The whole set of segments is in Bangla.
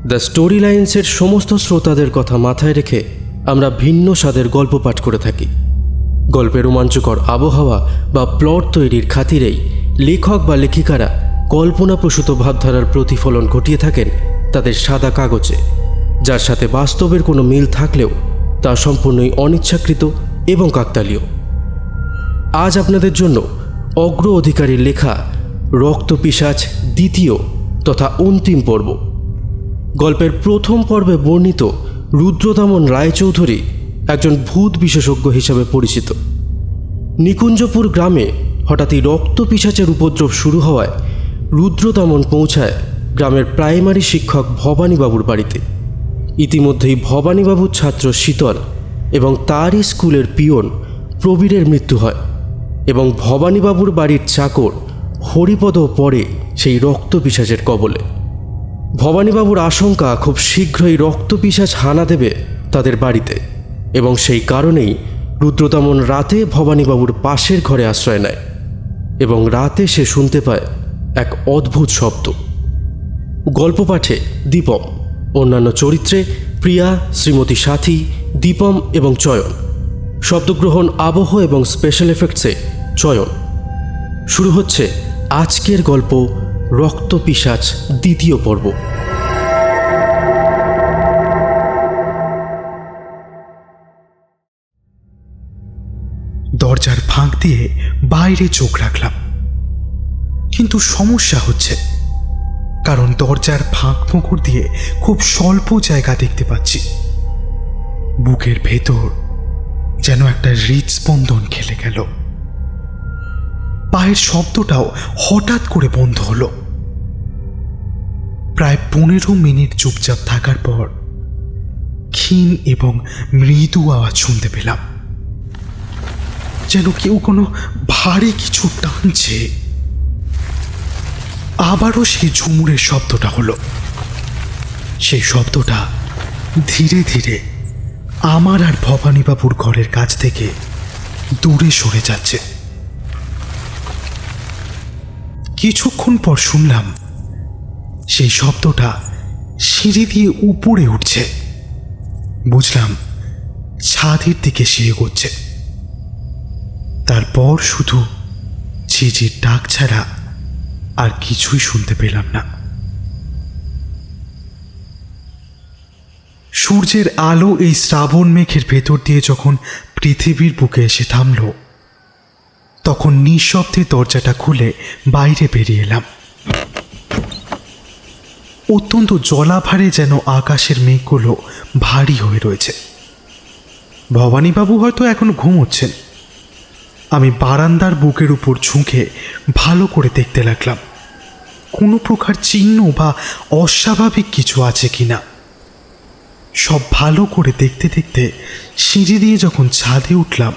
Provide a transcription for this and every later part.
দ্য স্টোরি লাইন্সের সমস্ত শ্রোতাদের কথা মাথায় রেখে আমরা ভিন্ন স্বাদের গল্প পাঠ করে থাকি। গল্পের রোমাঞ্চকর আবহাওয়া বা প্লট তৈরির খাতিরেই লেখক বা লেখিকারা কল্পনাপ্রসূত ভাবধারার প্রতিফলন ঘটিয়ে থাকেন তাদের সাদা কাগজে, যার সাথে বাস্তবের কোনো মিল থাকলেও তা সম্পূর্ণই অনিচ্ছাকৃত এবং কাকতালীয়। আজ আপনাদের জন্য অগ্র অধিকারীর লেখা রক্তপিশাচ দ্বিতীয় তথা অন্তিম পর্ব। গল্পের প্রথম পর্বে বর্ণিত রুদ্রদমন রায়চৌধুরী একজন ভূত বিশেষজ্ঞ হিসাবে পরিচিত। নিকুঞ্জপুর গ্রামে হঠাৎই রক্তপিশাচের উপদ্রব শুরু হওয়ায় রুদ্রদমন পৌঁছায় গ্রামের প্রাইমারি শিক্ষক ভবানীবাবুর বাড়িতে। ইতিমধ্যেই ভবানীবাবুর ছাত্র শীতল এবং তারই স্কুলের পিয়ন প্রবীরের মৃত্যু হয় এবং ভবানীবাবুর বাড়ির চাকর হরিপদ পড়ে সেই রক্তপিশাচের কবলে। ভবানীবাবুর আশঙ্কা খুব শীঘ্রই রক্তপিশাচ হানা দেবে তাদের বাড়িতে এবং সেই কারণেই রুদ্রদমন রাতে ভবানীবাবুর পাশের ঘরে আশ্রয় নেয় এবং রাতে সে শুনতে পায় এক অদ্ভুত শব্দ। গল্প পাঠে দীপম, অন্যান্য চরিত্রে প্রিয়া, শ্রীমতী সাথী, দীপম এবং চয়ন। শব্দগ্রহণ, আবহ এবং স্পেশাল এফেক্টসে চয়ন। শুরু হচ্ছে আজকের গল্প রক্তপিশাচ দ্বিতীয় পর্ব। দরজার ফাঁক দিয়ে বাইরে চোখ রাখলাম, কিন্তু সমস্যা হচ্ছে, কারণ দরজার ফাঁক ফোঁকর দিয়ে খুব স্বল্প জায়গা দেখতে পাচ্ছি। বুকের ভেতর যেন একটা হৃদস্পন্দন খেলে গেল। পায়ের শব্দটাও হঠাৎ করে বন্ধ হলো। প্রায় 15 মিনিট চুপচাপ থাকার পর ক্ষীণ এবং মৃদু আওয়াজ শুনতে পেলাম, যেন কেউ কোনো ভারী কিছু টানছে। আবারও সেই ঝুমুরের শব্দটা হলো। সেই শব্দটা ধীরে ধীরে আমার আর ভবানীবাবুর ঘরের কাছ থেকে দূরে সরে যাচ্ছে। কিছুক্ষণ পর শুনলাম সেই শব্দটা সিঁড়ি দিয়ে উপরে উঠছে। বুঝলাম ছাদের দিকে সে এগোচ্ছে। তারপর শুধু ঝিঝির ডাক ছাড়া আর কিছুই শুনতে পেলাম না। সূর্যের আলো এই শ্রাবণ মেঘের ভেতর দিয়ে যখন পৃথিবীর বুকে এসে থামল, তখন নিঃশব্দে দরজাটা খুলে বাইরে বেরিয়ে এলাম। অত্যন্ত জলাভারে যেন আকাশের মেঘগুলো ভারী হয়ে রয়েছে। ভবানীবাবু হয়তো এখনো ঘুমোচ্ছেন। আমি বারান্দার বুকের উপর ঝুঁকে ভালো করে দেখতে লাগলাম কোনো প্রকার চিহ্ন বা অস্বাভাবিক কিছু আছে কিনা। সব ভালো করে দেখতে দেখতে সিঁড়ি দিয়ে যখন ছাদে উঠলাম,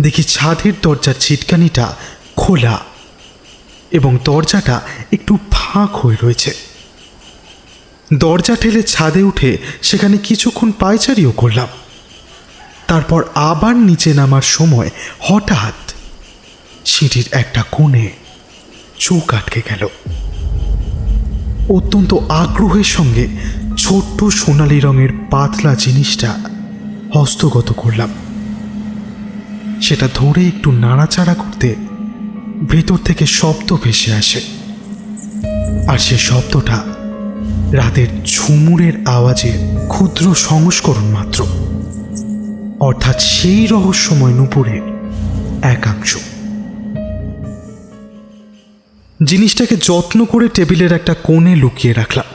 দেখি ছাদের দরজার ছিটকানিটা খোলা এবং দরজাটা একটু ফাঁক হয়ে রয়েছে। দরজা ঠেলে ছাদে উঠে সেখানে কিছুক্ষণ পায়চারিও করলাম। তারপর আবার নিচে নামার সময় হঠাৎ সিঁড়ির একটা কোণে চোখ আটকে গেল। অত্যন্ত আগ্রহের সঙ্গে ছোট্ট সোনালি রঙের পাতলা জিনিসটা হস্তগত করলাম। সেটা ধরে একটু নাড়াচাড়া করতে ভেতর থেকে শব্দ ভেসে আসে, আর সে শব্দটা রাতের ঝুমুরের আওয়াজের ক্ষুদ্র সংস্করণ মাত্র, অর্থাৎ সেই রহস্যময় নুপুরের একাংশ। জিনিসটাকে যত্ন করে টেবিলের একটা কোণে লুকিয়ে রাখলাম।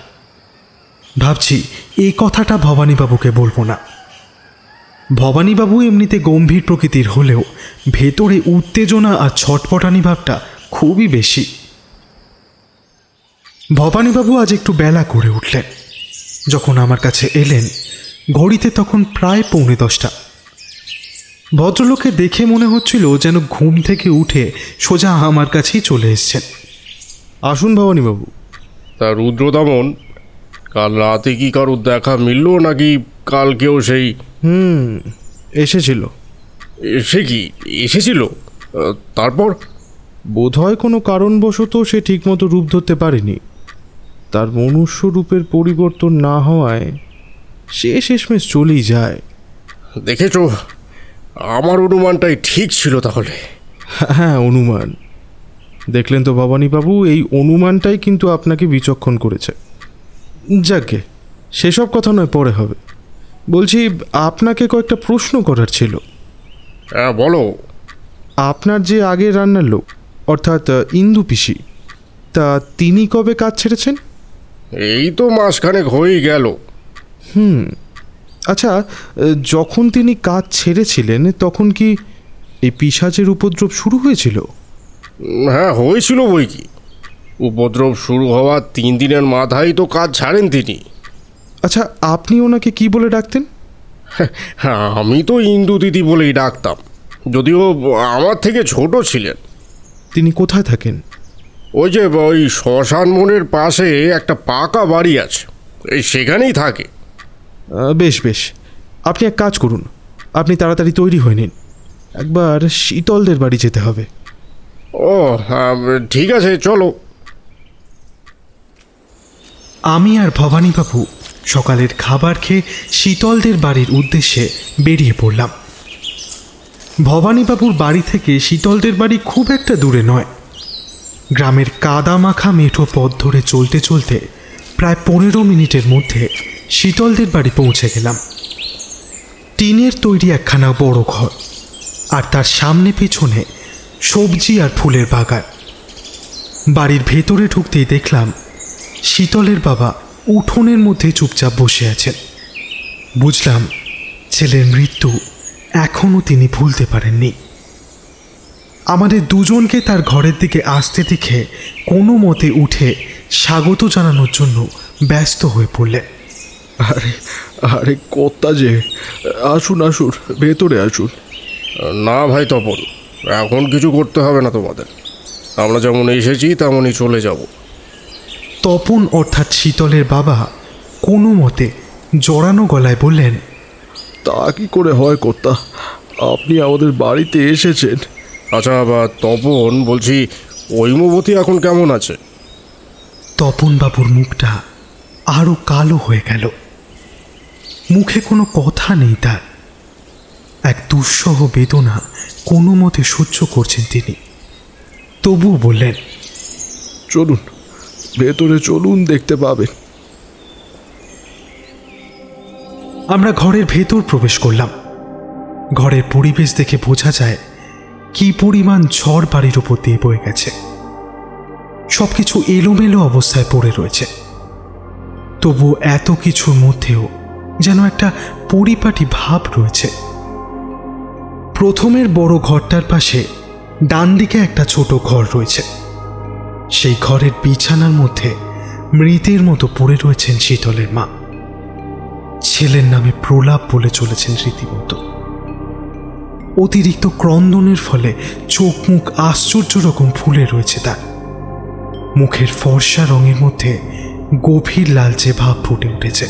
ভাবছি এই কথাটা ভবানীবাবুকে বলবো না। ভবানীবাবু এমনিতে গম্ভীর প্রকৃতির হলেও ভেতরে উত্তেজনা আর ছটপটানি ভাবটা খুবই বেশি। ভবানীবাবু আজ একটু বেলা করে উঠলেন। যখন আমার কাছে এলেন, ঘড়িতে তখন প্রায় 9:45। ভদ্রলোকে দেখে মনে হচ্ছিল যেন ঘুম থেকে উঠে সোজা আমার কাছেই চলে এসছেন। আসুন ভবানীবাবু। তা রুদ্রদমন, কাল রাতে কি কারোর দেখা মিলল নাকি কালকেও সেই? এসেছিল। সে কি এসেছিল? তারপর? বোধহয় কোনো কারণবশত সে ঠিকমতো রূপ ধরতে পারেনি। তার মনুষ্য রূপের পরিবর্তন না হওয়ায় সে শেষমেশ চলেই যায়। দেখেছো, আমার অনুমানটাই ঠিক ছিল তাহলে। হ্যাঁ, অনুমান। দেখলেন তো ভবানীবাবু, এই অনুমানটাই কিন্তু আপনাকে বিচক্ষণ করেছে। যাকে সেসব কথা নয়, পরে হবে। বলছি, আপনাকে কয়েকটা প্রশ্ন করার ছিল। হ্যাঁ বলো। আপনার যে আগের রান্নার লোক, অর্থাৎ ইন্দু পিসি, তা তিনি কবে কাজ ছেড়েছেন? এই তো মাসখানেক হয়েই গেল। আচ্ছা, যখন তিনি কাজ ছেড়েছিলেন তখন কি এই পিশাচের উপদ্রব শুরু হয়েছিল? হ্যাঁ হয়েছিল বই কি। উপদ্রব শুরু হওয়ার 3 দিনের মাথায় তো কাজ ছাড়েন তিনি। আচ্ছা, আপনি ওনাকে কি বলে ডাকতেন? হ্যাঁ, আমি তো ইন্দু দিদি বলেই ডাকতাম, যদিও আমার থেকে ছোট ছিলেন। তিনি কোথায় থাকেন? ওই শ্মশান মনের পাশে একটা পাকা বাড়ি আছে, এই সেখানেই থাকে। বেশ বেশ, আপনি এক কাজ করুন, আপনি তাড়াতাড়ি তৈরি হয়ে নিন, একবার শীতলদের বাড়ি যেতে হবে। ও হ্যাঁ, ঠিক আছে, চলো। আমি আর ভবানীবাবু সকালের খাবার খেয়ে শীতলদের বাড়ির উদ্দেশ্যে বেরিয়ে পড়লাম। ভবানীবাবুর বাড়ি থেকে শীতলদের বাড়ি খুব একটা দূরে নয়। গ্রামের কাদা মাখা মেঠো পথ ধরে চলতে চলতে প্রায় 15 মিনিটের মধ্যে শীতলদের বাড়ি পৌঁছে গেলাম। টিনের তৈরি একখানা বড় ঘর, আর তার সামনে পেছনে সবজি আর ফুলের বাগান। বাড়ির ভেতরে ঢুকতেই দেখলাম শীতলের বাবা উঠোনের মধ্যে চুপচাপ বসে আছেন। বুঝলাম ছেলের মৃত্যু এখনও তিনি ভুলতে পারেননি। আমাদের দুজনকে তার ঘরের দিকে আসতে দেখে কোনো মতে উঠে স্বাগত জানানোর জন্য ব্যস্ত হয়ে পড়লেন। আরে আরে কর্তা যে, আসুন আসুন, ভেতরে আসুন। না ভাই তপন, এখন কিছু করতে হবে না তোমাদের। আমরা যেমন এসেছি তেমনই চলে যাব। তপন অর্থাৎ শীতলের বাবা কোনো মতে জড়ানো গলায় বললেন, তা কি করে হয় কর্তা, আপনি আমাদের বাড়িতে এসেছেন। আচ্ছা তপন, বলছি ঐমবতী এখন কেমন আছে? তপনবাবুর মুখটা আরও কালো হয়ে গেল। মুখে কোনো কথা নেই তার। এক দুঃসহ বেদনা কোনো মতে সহ্য করছেন তিনি। তবুও বললেন, চলুন ভেতরে চলুন, দেখতে পাবেন। আমরা ঘরের ভেতর প্রবেশ করলাম। ঘরের পরিবেশ দেখে বোঝা যায় কি পরিমাণ ঝড় বাড়ির উপর দিয়ে বয়ে গেছে। সবকিছু এলোমেলো অবস্থায় পড়ে রয়েছে, তবু এত কিছুর মধ্যেও যেন একটা পরিপাটি ভাব রয়েছে। প্রথমের বড় ঘরটার পাশে ডান দিকে একটা ছোট ঘর রয়েছে। সেই ঘরের বিছানার মধ্যে মৃতের মতো পড়ে রয়েছেন শীতলের মা। ছেলের নামে প্রলাপ বলে চলেছেন রীতিমতো। অতিরিক্ত ক্রন্দনের ফলে চোখ মুখ আশ্চর্য রকম ফুলে রয়েছে তার। মুখের ফর্সা রঙের মধ্যে গভীর লালচে ভাব ফুটে উঠেছে।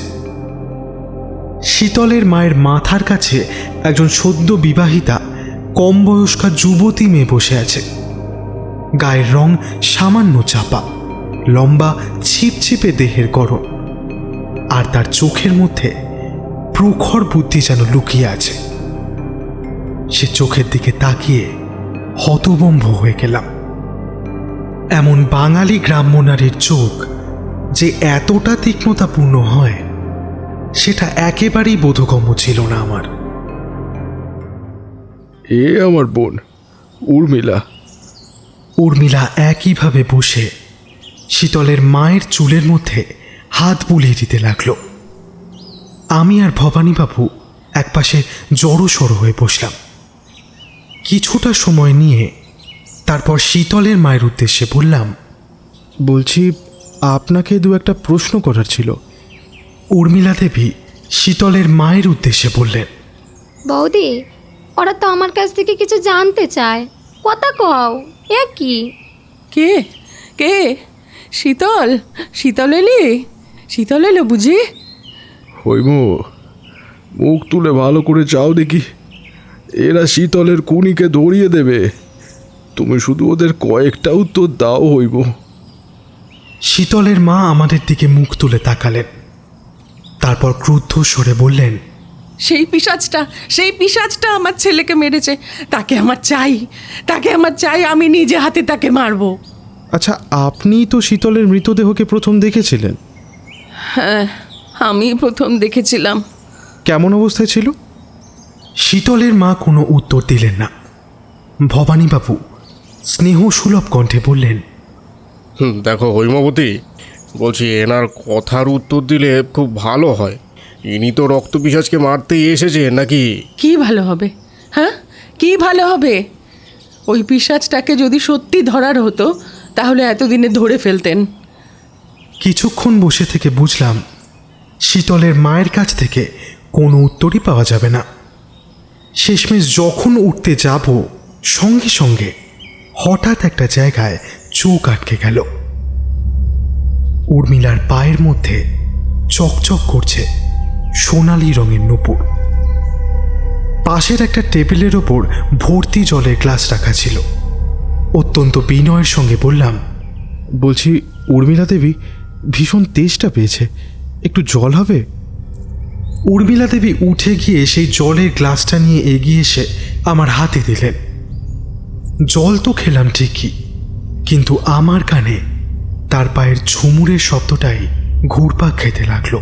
শীতলের মায়ের মাথার কাছে একজন সদ্য বিবাহিতা কম বয়স্কা যুবতী মেয়ে বসে আছে। গায়ের রং সামান্য চাপা, লম্বা ছিপছিপে দেহের গড়ন, আর তার চোখের মধ্যে প্রখর বুদ্ধি যেন লুকিয়ে আছে। সে চোখের দিকে তাকিয়ে হতভম্ব হয়ে গেলাম। এমন বাঙালি গ্রাম্য নারীর চোখ যে এতটা তীক্ষ্ণতাপূর্ণ হয়, সেটা একেবারেই বোধগম্য ছিল না আমার। এ আমার বোন উর্মিলা। উর্মিলা একইভাবে বসে শীতলের মায়ের চুলের মধ্যে হাত বুলিয়ে দিতে লাগলো। আমি আর ভবানীবাবু একপাশে জড়োসড়ো হয়ে বসলাম। কিছুটা সময় নিয়ে তারপর শীতলের মায়ের উদ্দেশ্যে বললাম, বলছি, আপনাকে দু একটা প্রশ্ন করার ছিল। উর্মিলা দেবী শীতলের মায়ের উদ্দেশ্যে বললেন, বৌদি, ওরা তো আমার কাছ থেকে কিছু জানতে চায়, কথা কও। এ কি? কে কে? শীতল? শীতল এলি? শীতল এলো বুঝি? হইমো, মুখ তুলে ভালো করে চাও দেখি, এরা শীতলের কুনিকে দৌড়িয়ে দেবে। তুমি শুধু ওদের কয়েকটা উত্তর দাও হইব। শীতলের মা আমাদের দিকে মুখ তুলে তাকালেন, তারপর ক্রুদ্ধ স্বরে বললেন, সেই পিশাচটা আমার ছেলেকে মেরেছে। তাকে আমার চাই, আমি নিজে হাতে তাকে মারবো। আচ্ছা, আপনি তো শীতলের মৃতদেহকে প্রথম দেখেছিলেন। হ্যাঁ, আমি প্রথম দেখেছিলাম। কেমন অবস্থায় ছিল? শীতলের মা কোনো উত্তর দিলেন না। ভবানীবাবু স্নেহসুলভ কণ্ঠে বললেন, দেখো হৈমবতী, বলছি এনার কথার উত্তর দিলে খুব ভালো হয়। ইনি তো রক্তপিশাচকে মারতেই এসেছেন নাকি? কি ভালো হবে? হ্যাঁ, কি ভালো হবে? ওই পিশাচটাকে যদি সত্যি ধরার হতো তাহলে এতদিনে ধরে ফেলতেন। কিছুক্ষণ বসে থেকে বুঝলাম শীতলের মায়ের কাছ থেকে কোনো উত্তরই পাওয়া যাবে না। শেষমেশ যখন উঠতে যাব, সঙ্গে সঙ্গে হঠাৎ একটা জায়গায় চোখ আটকে গেল। উর্মিলার পায়ের মধ্যে চকচক করছে সোনালি রঙের নূপুর। পাশের একটা টেবিলের ওপর ভর্তি জলের গ্লাস রাখা ছিল। অত্যন্ত বিনয়ের সঙ্গে বললাম, বলছি উর্মিলা দেবী ভীষণ তেষ্টা পেয়েছে, একটু জল হবে? উর্মিলা দেবী উঠে গিয়ে সেই জলের গ্লাসটা নিয়ে এগিয়ে এসে আমার হাতে দিলেন। জল তো খেলাম ঠিকই, কিন্তু আমার কানে তার পায়ের ঝুমুরের শব্দটাই ঘুরপাক খেতে লাগলো।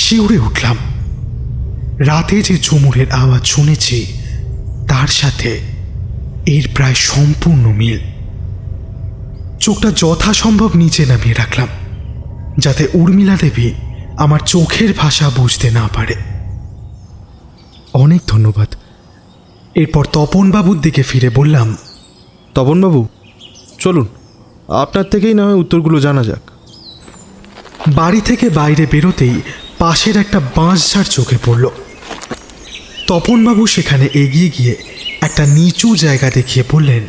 শিউরে উঠলাম। রাতে যে ঝুমুরের আওয়াজ শুনেছি তার সাথে এর প্রায় সম্পূর্ণ মিল। চোখটা যথাসম্ভব নিচে নামিয়ে রাখলাম, যাতে উর্মিলা দেবী আমার চোখের ভাষা বুঝতে না পারে। অনেক ধন্যবাদ। এরপর তপনবাবুর দিকে ফিরে বললাম, তপনবাবু, চলুন, আপনার থেকেই না হয় উত্তরগুলো জানা যাক। বাড়ি থেকে বাইরে বেরোতেই পাশের একটা বাঁশঝাড় চোখে পড়ল। তপনবাবু সেখানে এগিয়ে গিয়ে একটা নিচু জায়গা দেখিয়ে বললেন,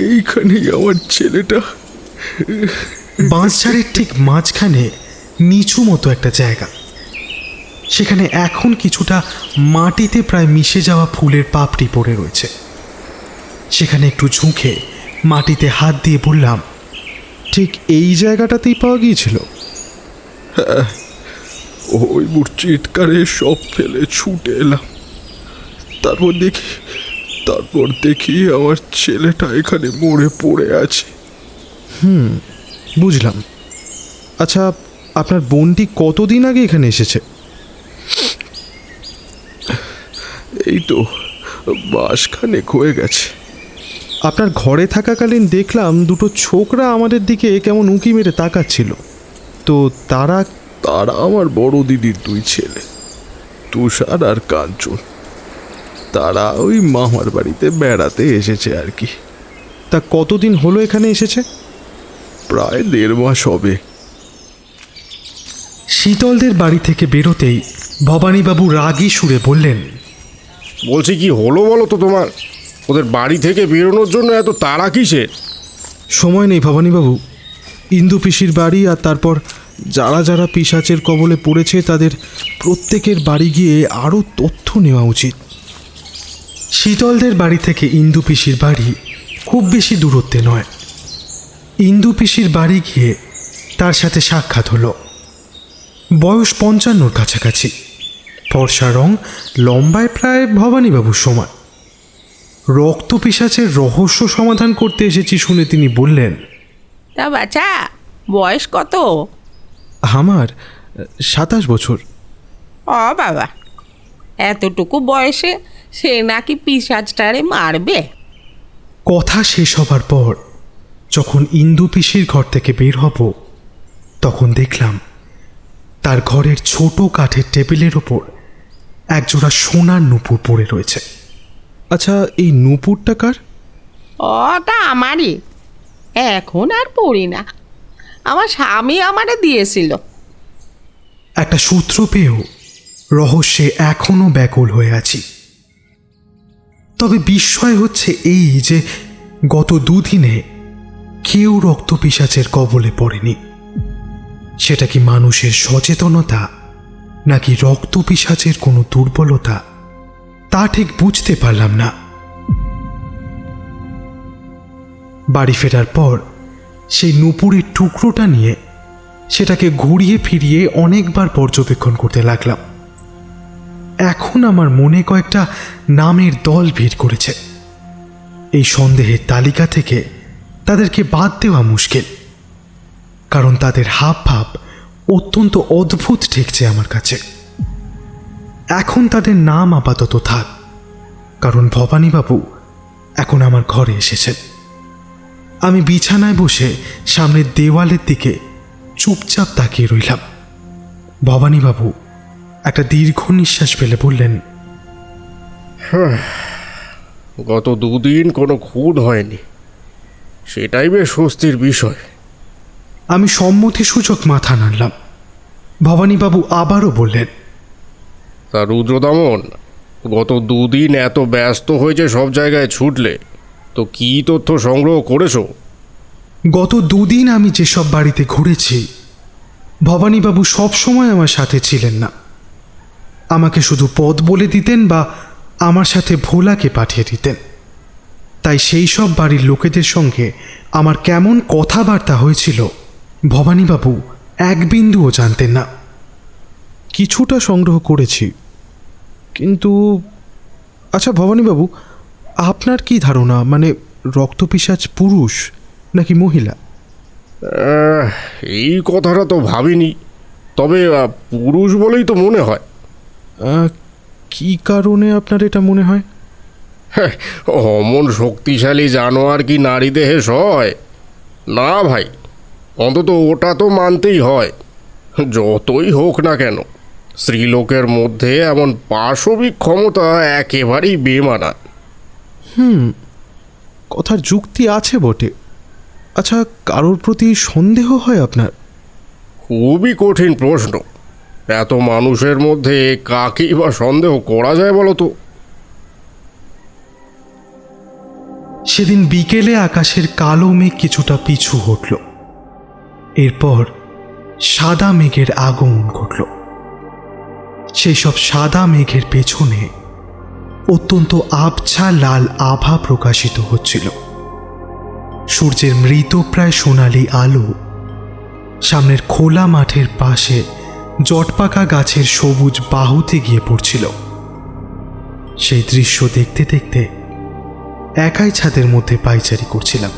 এইখানেই আমার ছেলেটা। বাঁশঝাড়ের ঠিক মাঝখানে নিচু মতো একটা জায়গা। সেখানে এখন কিছুটা মাটিতে প্রায় মিশে যাওয়া ফুলের পাপড়ি পড়ে রয়েছে। সেখানে একটু ঝুঁকে মাটিতে হাত দিয়ে বললাম, ঠিক এই জায়গাটাতেই পাওয়া গিয়েছিল? ওই বুড় চিৎকারে সব ফেলে ছুটে এলাম। তারপর দেখি আমার ছেলেটা এখানে মরে পড়ে আছে। বুঝলাম। আচ্ছা, আপনার বোনটি কতদিন আগে এখানে এসেছে? এই তো মাসখানেক হয়ে গেছে। আপনার ঘরে থাকাকালীন দেখলাম দুটো ছোকরা আমাদের দিকে কেমন উঁকি মেরে তাকাচ্ছিল। তো তারা আমার বড় দিদির দুই ছেলে, তুষার আর কাঞ্চন। তারা ওই মামার বাড়িতে বেড়াতে এসেছে আর কি। তা কতদিন হলো এখানে এসেছে? প্রায় 1.5 মাস হবে। শীতলদের বাড়ি থেকে বেরোতেই ভবানীবাবু রাগী সুরে বললেন, বলছি কি হলো বলো তো তোমার? ওদের বাড়ি থেকে বেরোনোর জন্য এত তাড়া কিসের? সময় নেই ভবানীবাবু। ইন্দু পিসির বাড়ি আর তারপর যারা যারা পিশাচের কবলে পড়েছে তাদের প্রত্যেকের বাড়ি গিয়ে আরও তথ্য নেওয়া উচিত। শীতলদের বাড়ি থেকে ইন্দু পিসির বাড়ি খুব বেশি দূরত্বে নয়। ইন্দু পিসির বাড়ি গিয়ে তার সাথে সাক্ষাৎ হলো। বয়স 55-র কাছাকাছি, ফর্সা রং, লম্বায় প্রায় ভবানীবাবুর সমান। রক্ত পিশাচের রহস্য সমাধান করতে এসেছি শুনে তিনি বললেন, তা বাচ্চা বয়স কত? আমার 27 বছর। ও বাবা, এতটুকু বয়সে সে নাকি পিশাচটারে মারবে? কথা শেষ হবার পর যখন ইন্দু পিসির ঘর থেকে বের হব, তখন দেখলাম তার ঘরের ছোট কাঠের টেবিলের ওপর একজোড়া সোনার নূপুর পড়ে রয়েছে। আচ্ছা, এই নূপুরটা কার? ওটা আমারই, এখন আর পড়ি না, আমার স্বামী আমারে দিয়েছিল। একটা সূত্র পেয়েও রহস্যে এখনো ব্যাকুল হয়ে আছি। তবে বিস্ময় হচ্ছে এই যে গত 2 দিনে কেউ রক্তপিশাচের কবলে পড়েনি। সেটা কি মানুষের সচেতনতা নাকি রক্তপিশাচের কোনো দুর্বলতা, তা ঠিক বুঝতে পারলাম না। বাড়ি ফেরার পর সেই নূপুরের টুকরোটা নিয়ে সেটাকে ঘুরিয়ে ফিরিয়ে অনেকবার পর্যবেক্ষণ করতে লাগলাম। এখন আমার মনে কয়েকটা নামের দল ভিড় করেছে। এই সন্দেহের তালিকা থেকে তাদেরকে বাদ দেওয়া মুশকিল, কারণ তাদের হাব ভাব অত্যন্ত অদ্ভুত ঠেকছে আমার কাছে। এখন তাদের নাম আপাতত থাক, কারণ ভবানীবাবু এখন আমার ঘরে এসেছেন। আমি বিছানায় বসে সামনের দেওয়ালের দিকে চুপচাপ তাকিয়ে রইলাম। ভবানীবাবু একটা দীর্ঘ নিঃশ্বাস ফেলে বললেন, গত 2 দিন কোনো খুন হয়নি, সেটাই বেশ স্বস্তির বিষয়। আমি সম্মতিসূচক মাথা নাড়লাম। ভবানীবাবু আবারও বললেন, তা রুদ্রদামন, গত 2 দিন এত ব্যস্ত হয়ে যে সব জায়গায় ছুটলে, তো কী তথ্য সংগ্রহ করেছো? গত 2 দিন আমি যেসব বাড়িতে ঘুরেছি, ভবানীবাবু সবসময় আমার সাথে ছিলেন না। আমাকে শুধু পথ বলে দিতেন বা আমার সাথে ভোলাকে পাঠিয়ে দিতেন। তাই সেই সব বাড়ির লোকেদের সঙ্গে আমার কেমন কথাবার্তা হয়েছিল ভবানীবাবু এক বিন্দুও জানতেন না। কিছুটা সংগ্রহ করেছি, কিন্তু আচ্ছা ভবানীবাবু, আপনার কি ধারণা, মানে রক্তপিশাচ পুরুষ নাকি মহিলা? এই কথাটা তো ভাবিনি, তবে পুরুষ বলেই তো মনে হয়। কি কারণে আপনার এটা মনে হয়? অমন শক্তিশালী জানোয়ার কি নারী দেহে সয়? না ভাই, অন্তত ওটা তো মানতেই হয়। যতই হোক না কেন, স্ত্রীলোকের মধ্যে এমন পাশবিক ক্ষমতা একেবারেই বেমানা। কথার যুক্তি আছে বটে। আচ্ছা, কারোর প্রতি সন্দেহ হয় আপনার? খুবই কঠিন প্রশ্ন। এত মানুষের মধ্যে কাকেই বা সন্দেহ করা যায় বলো তো? সেদিন বিকেলে আকাশের কালো মেঘ কিছুটা পিছু হটল। এরপর সাদা মেঘের আগমন ঘটল। সেই সব সাদা মেঘের পেছনে অত্যন্ত আবছা লাল আভা প্রকাশিত হচ্ছিল। সূর্যের মৃতপ্রায় সোনালি আলো সামনের খোলা মাঠের পাশে জটপাকা গাছের সবুজ বাহুতে গিয়ে পড়ছিল। সেই দৃশ্য দেখতে দেখতে একাই ছাদের মধ্যে পায়চারি করছিলাম।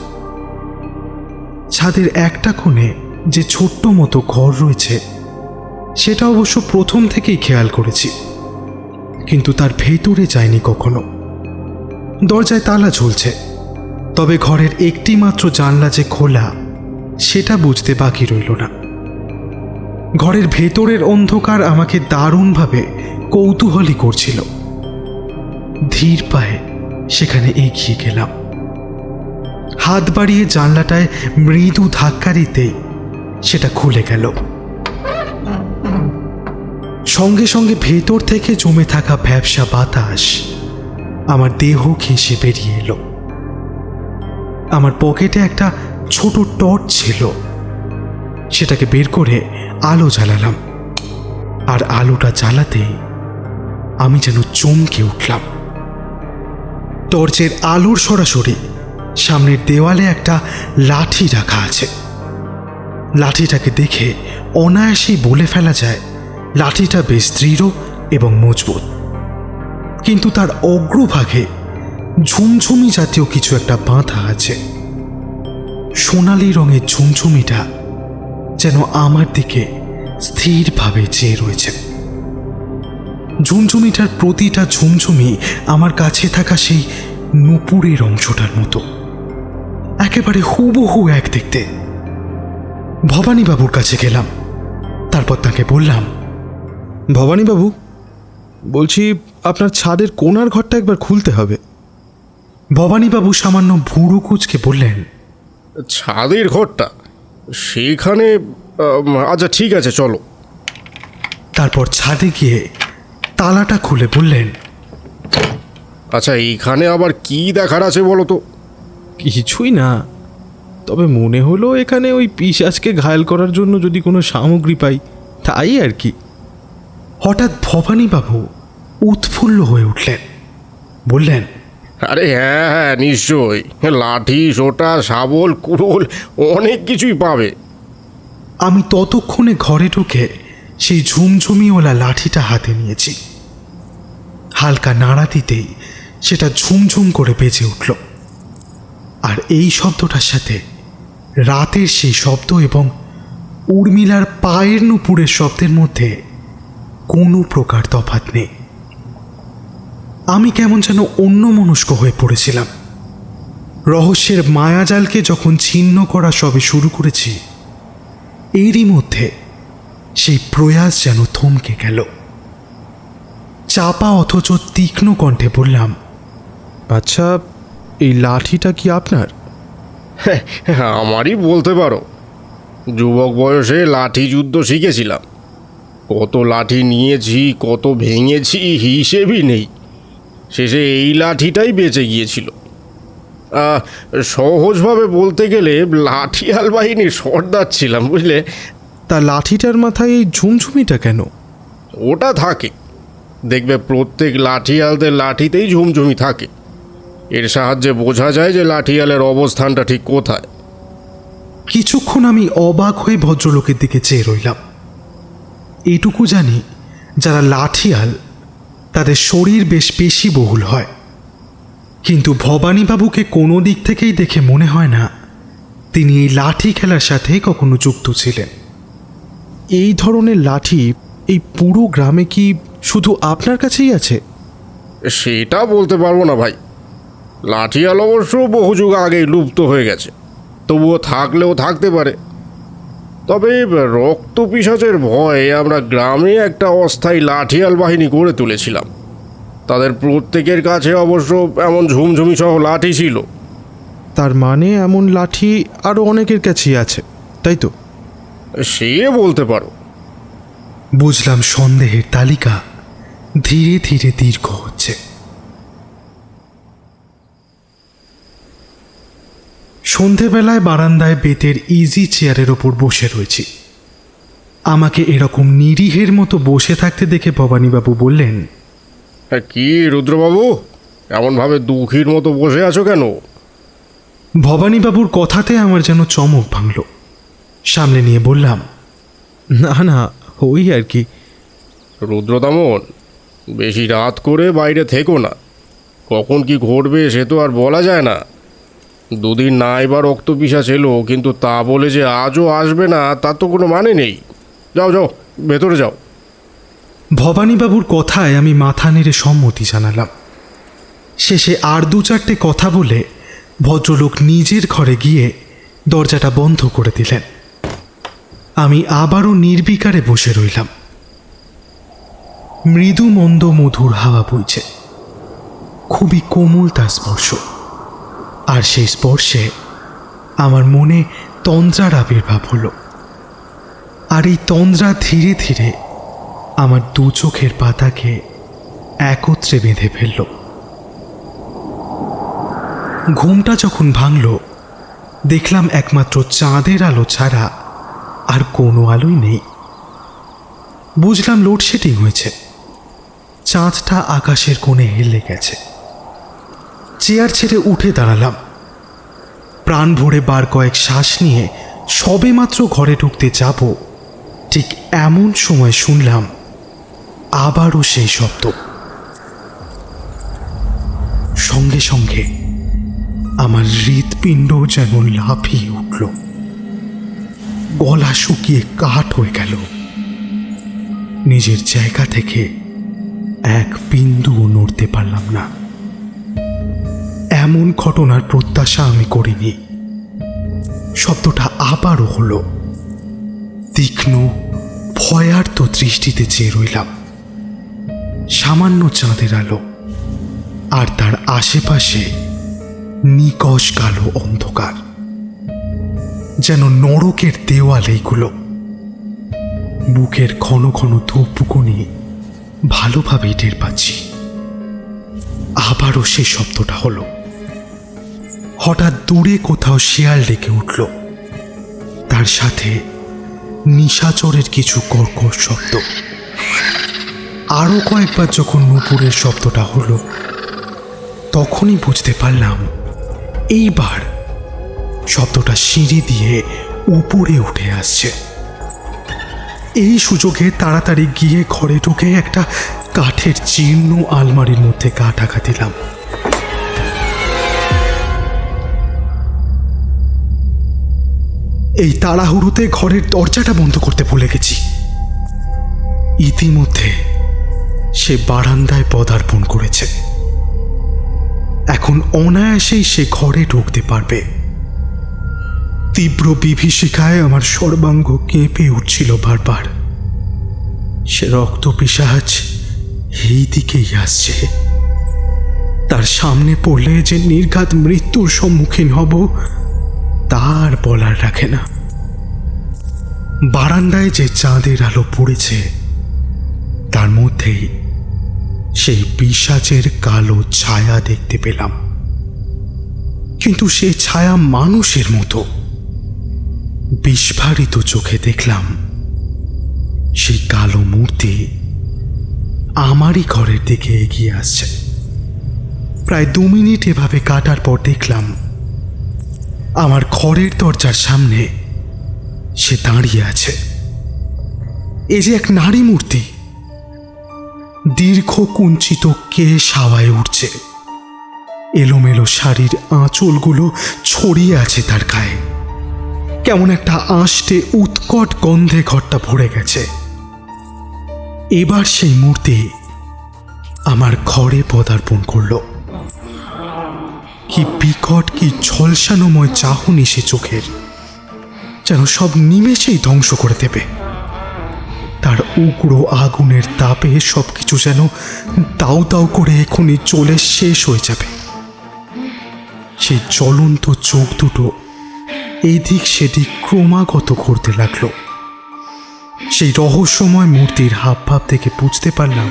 ছাদের একটা কোণে যে ছোট্ট মতো ঘর রয়েছে, সেটা অবশ্য প্রথম থেকেই খেয়াল করেছি, কিন্তু তার ভেতরে যায়নি কখনো। দরজায় তালা ঝুলছে, তবে ঘরের একটি মাত্র জানলা যে খোলা, সেটা বুঝতে বাকি রইল না। ঘরের ভেতরের অন্ধকার আমাকে দারুণভাবে কৌতূহলী করছিল। ধীর পায়ে সেখানে এগিয়ে গেলাম। হাত বাড়িয়ে জানলাটায় মৃদু ধাক্কা দিতেই সেটা খুলে গেল। সঙ্গে সঙ্গে ভেতর থেকে জমে থাকা ভ্যাপসা বাতাস আমার দেহ ঘেঁষে বেরিয়ে এলো। আমার পকেটে একটা ছোট টর্চ ছিল, সেটাকে বের করে আলো জ্বালালাম। আর আলোটা জ্বালাতেই আমি যেন চমকে উঠলাম। টর্চের আলোর সরাসরি সামনের দেওয়ালে একটা লাঠি রাখা আছে। লাঠিটাকে দেখে অনায়াসেই বলে ফেলা যায় লাঠিটা বেশ দৃঢ় এবং মজবুত, কিন্তু তার অগ্রভাগে ঝুমঝুমি জাতীয় কিছু একটা বাঁধা আছে। সোনালি রঙের ঝুমঝুমিটা যেন আমার দিকে স্থিরভাবে চেয়ে রয়েছে। ঝুমঝুমিটার প্রতিটা ঝুমঝুমি আমার কাছে থাকা সেই নূপুরের অংশটার মতো, একেবারে হুবহু এক দেখতে। ভবানীবাবুর কাছে গেলাম, তারপর তাকে বললাম, ভবানীবাবু, বলছি আপনার ছাদের কোণার ঘরটা একবার খুলতে হবে। ভবানীবাবু সামান্য ভুরু কুঁচকে বললেন, ছাদের ঘরটা সেখানে? আচ্ছা ঠিক আছে, চলো। তারপর ছাদে গিয়ে তালাটা খুলে বললেন, আচ্ছা, এইখানে আবার কি দেখার আছে বলো তো? কিছুই না, তবে মনে হলো এখানে ওই পিশাচকে ঘায়েল করার জন্য যদি কোনো সামগ্রী পাই, তাই আর কি। হঠাৎ ভবানীবাবু উৎফুল্ল হয়ে উঠলেন, বললেন, আরে হ্যাঁ হ্যাঁ নিশ্চয়ই, লাঠি সোটা শাবল কুড়োল অনেক কিছুই পাবে। আমি ততক্ষণে ঘরে ঢুকে সেই ঝুমঝুমিওয়ালা লাঠিটা হাতে নিয়েছি। হালকা নাড়া দিতেই সেটা ঝুমঝুম করে বেজে উঠল, আর এই শব্দটার সাথে রাতের সেই শব্দ এবং উর্মিলার পায়ের নুপুরের শব্দের মধ্যে কোনো প্রকার তফাৎ নেই। আমি কেমন যেন অন্যমনস্ক হয়ে পড়েছিলাম। রহস্যের মায়াজালকে যখন ছিন্ন করা সবে শুরু করেছি, এরই মধ্যে সেই প্রয়াস যেন থমকে গেল। চাপা অথচ তীক্ষ্ণ কণ্ঠে বললাম, আচ্ছা, এই লাঠিটা কি আপনার? আমারই বলতে পারো। যুবক বয়সে লাঠি যুদ্ধ শিখেছিলাম। কত লাঠি নিয়েছি, কত ভেঙেছি, হিসেবই নেই। শেষে এই লাঠিটাই বেঁচে গিয়েছিল। সহজভাবে বলতে গেলে লাঠিয়াল বাহিনীর সর্দার ছিলাম, বুঝলে। তা লাঠিটার মাথায় এই ঝুমঝুমিটা কেন? ওটা থাকে, দেখবে প্রত্যেক লাঠিয়ালদের লাঠিতেই ঝুমঝুমি থাকে। এর সাহায্যে বোঝা যায় যে লাঠিয়ালের অবস্থানটা ঠিক কোথায়। কিছুক্ষণ আমি অবাক হয়ে ভদ্রলোকের দিকে চেয়ে রইলাম। এটুকু জানি, যারা লাঠিয়াল তাদের শরীর বেশ পেশিবহুল হয়, কিন্তু ভবানীবাবুকে কোনো দিক থেকেই দেখে মনে হয় না তিনি এই লাঠি খেলার সাথে কখনো যুক্ত ছিলেন। এই ধরনের লাঠি এই পুরো গ্রামে কি শুধু আপনার কাছেই আছে? সেটা বলতে পারবো না ভাই। লাঠিয়াল অবশ্য বহু যুগ আগেই লুপ্ত হয়ে গেছে, তবুও থাকলেও থাকতে পারে। তবে রক্ত পিশাচের ভয়ে আমরা গ্রামে একটা অস্থায়ী লাঠিয়াল বাহিনী গড়ে তুলেছিলাম। তাদের প্রত্যেকের কাছে অবশ্য এমন ঝুমঝুমি সহ লাঠি ছিল। তার মানে এমন লাঠি আরও অনেকের কাছেই আছে, তাই তো? সে বলতে পারো। বুঝলাম সন্দেহের তালিকা ধীরে ধীরে দীর্ঘ হচ্ছে। সন্ধেবেলায় বারান্দায় বেতের ইজি চেয়ারের ওপর বসে রয়েছি। আমাকে এরকম নিরীহের মতো বসে থাকতে দেখে ভবানীবাবু বললেন, কি রুদ্রবাবু, এমনভাবে দুঃখীর মতো বসে আছো কেন? ভবানীবাবুর কথাতে আমার যেন চমক ভাঙল। সামলে নিয়ে বললাম, না না, ওই আর কি। রুদ্রদামন, বেশি রাত করে বাইরে থেকো না। কখন কি ঘটবে সে তো আর বলা যায় না। দুদিন না এবার রক্ত পিশাচ এলো, কিন্তু তা বলে যে আজও আসবে না তার তো কোনো মানে নেই। যাও যাও, ভেতরে যাও। ভবানীবাবুর কথায় আমি মাথা নেড়ে সম্মতি জানালাম। শেষে আর দু চারটে কথা বলে ভদ্রলোক নিজের ঘরে গিয়ে দরজাটা বন্ধ করে দিলেন। আমি আবারও নির্বিকারে বসে রইলাম। মৃদু মন্দ মধুর হাওয়া বইছে, খুবই কোমল তার স্পর্শ, আর সেই স্পর্শে আমার মনে তন্দ্রার আবির্ভাব হলো। আর এই তন্দ্রা ধীরে ধীরে আমার দু চোখের পাতাকে একত্রে বেঁধে ফেলল। ঘুমটা যখন ভাঙল, দেখলাম একমাত্র চাঁদের আলো ছাড়া আর কোনো আলোই নেই। বুঝলাম লোডশেডিং হয়েছে। চাঁদটা আকাশের কোণে হেলে গেছে। চেয়ার ছেড়ে উঠে দাঁড়ালাম। প্রাণ ভরে বার কয়েক শ্বাস নিয়ে সবেমাত্র ঘরে ঢুকতে যাব, ঠিক এমন সময় শুনলাম আবারও সেই শব্দ। সঙ্গে সঙ্গে আমার হৃৎপিণ্ড যেন লাফিয়ে উঠল। গলা শুকিয়ে কাঠ হয়ে গেল। নিজের জায়গা থেকে এক বিন্দুও নড়তে পারলাম না। এমন ঘটনার প্রত্যাশা আমি করিনি। শব্দটা আবারও হলো। তীক্ষ্ণ ভয়ার্ত দৃষ্টিতে চেয়ে রইলাম। সামান্য চাঁদের আলো, আর তার আশেপাশে নিকষ কালো অন্ধকার, যেন নরকের দেওয়াল এইগুলো। বুকের ঘন ঘন ধূপকুনি ভালোভাবেই টের পাচ্ছি। আবারও সেই শব্দটা হলো। হঠাৎ দূরে কোথাও শেয়াল ডেকে উঠল, তার সাথে নিশাচরের কিছু কর্কশ শব্দ। আরও কয়েকবার যখন নুপুরের শব্দটা হলো, তখনই বুঝতে পারলাম এইবার শব্দটা সিঁড়ি দিয়ে উপরে উঠে আসছে। এই সুযোগে তাড়াতাড়ি গিয়ে ঘরে ঢুকে একটা কাঠের জীর্ণ আলমারির মধ্যে গা ঢাকা দিলাম। এই তাড়াহুড়োতে ঘরের দরজাটা বন্ধ করতে ভুলে গেছি। ইতিমধ্যে সে বারান্দায় পদার্পণ করেছে। এখন অনায়াসেই সে ঘরে ঢুকতে পারবে। তীব্র বিভীষিকায় আমার সর্বাঙ্গ কেঁপে উঠছিল বারবার। সে রক্তপিশাচ এই দিকেই আসছে। তার সামনে পড়লে যে নির্ঘাত মৃত্যুর সম্মুখীন হব তার বলার রাখে না। বারান্দায় যে চাঁদের আলো পড়েছে তার মধ্যেই সেই পিশাচের কালো ছায়া দেখতে পেলাম, কিন্তু সে ছায়া মানুষের মতো। বিস্ফারিত চোখে দেখলাম সেই কালো মূর্তি আমারই ঘরের দিকে এগিয়ে আসছে। প্রায় 2 মিনিট এভাবে কাটার পর দেখলাম আমার ঘরের দরজার সামনে সে দাঁড়িয়ে আছে। এ যে এক নারী মূর্তি। দীর্ঘ কুঞ্চিত কেশ হাওয়ায় উঠছে, এলোমেলো শাড়ির আঁচলগুলো ছড়িয়ে আছে তার গায়ে। কেমন একটা আঁশটে উৎকট গন্ধে ঘরটা ভরে গেছে। এবার সেই মূর্তি আমার ঘরে পদার্পণ করল। কি বিকট, কি ঝলসানোময় চাহনি সে চোখের, যেন সব নিমেষেই ধ্বংস করে দেবে। তার উগ্র আগুনের তাপে সবকিছু যেন দাউ দাউ করে এখনই চলে শেষ হয়ে যাবে। সেই জ্বলন্ত চোখ দুটো এদিক সেদিক ক্রমাগত ঘুরতে লাগলো। সেই রহস্যময় মূর্তির হাবভাব থেকে বুঝতে পারলাম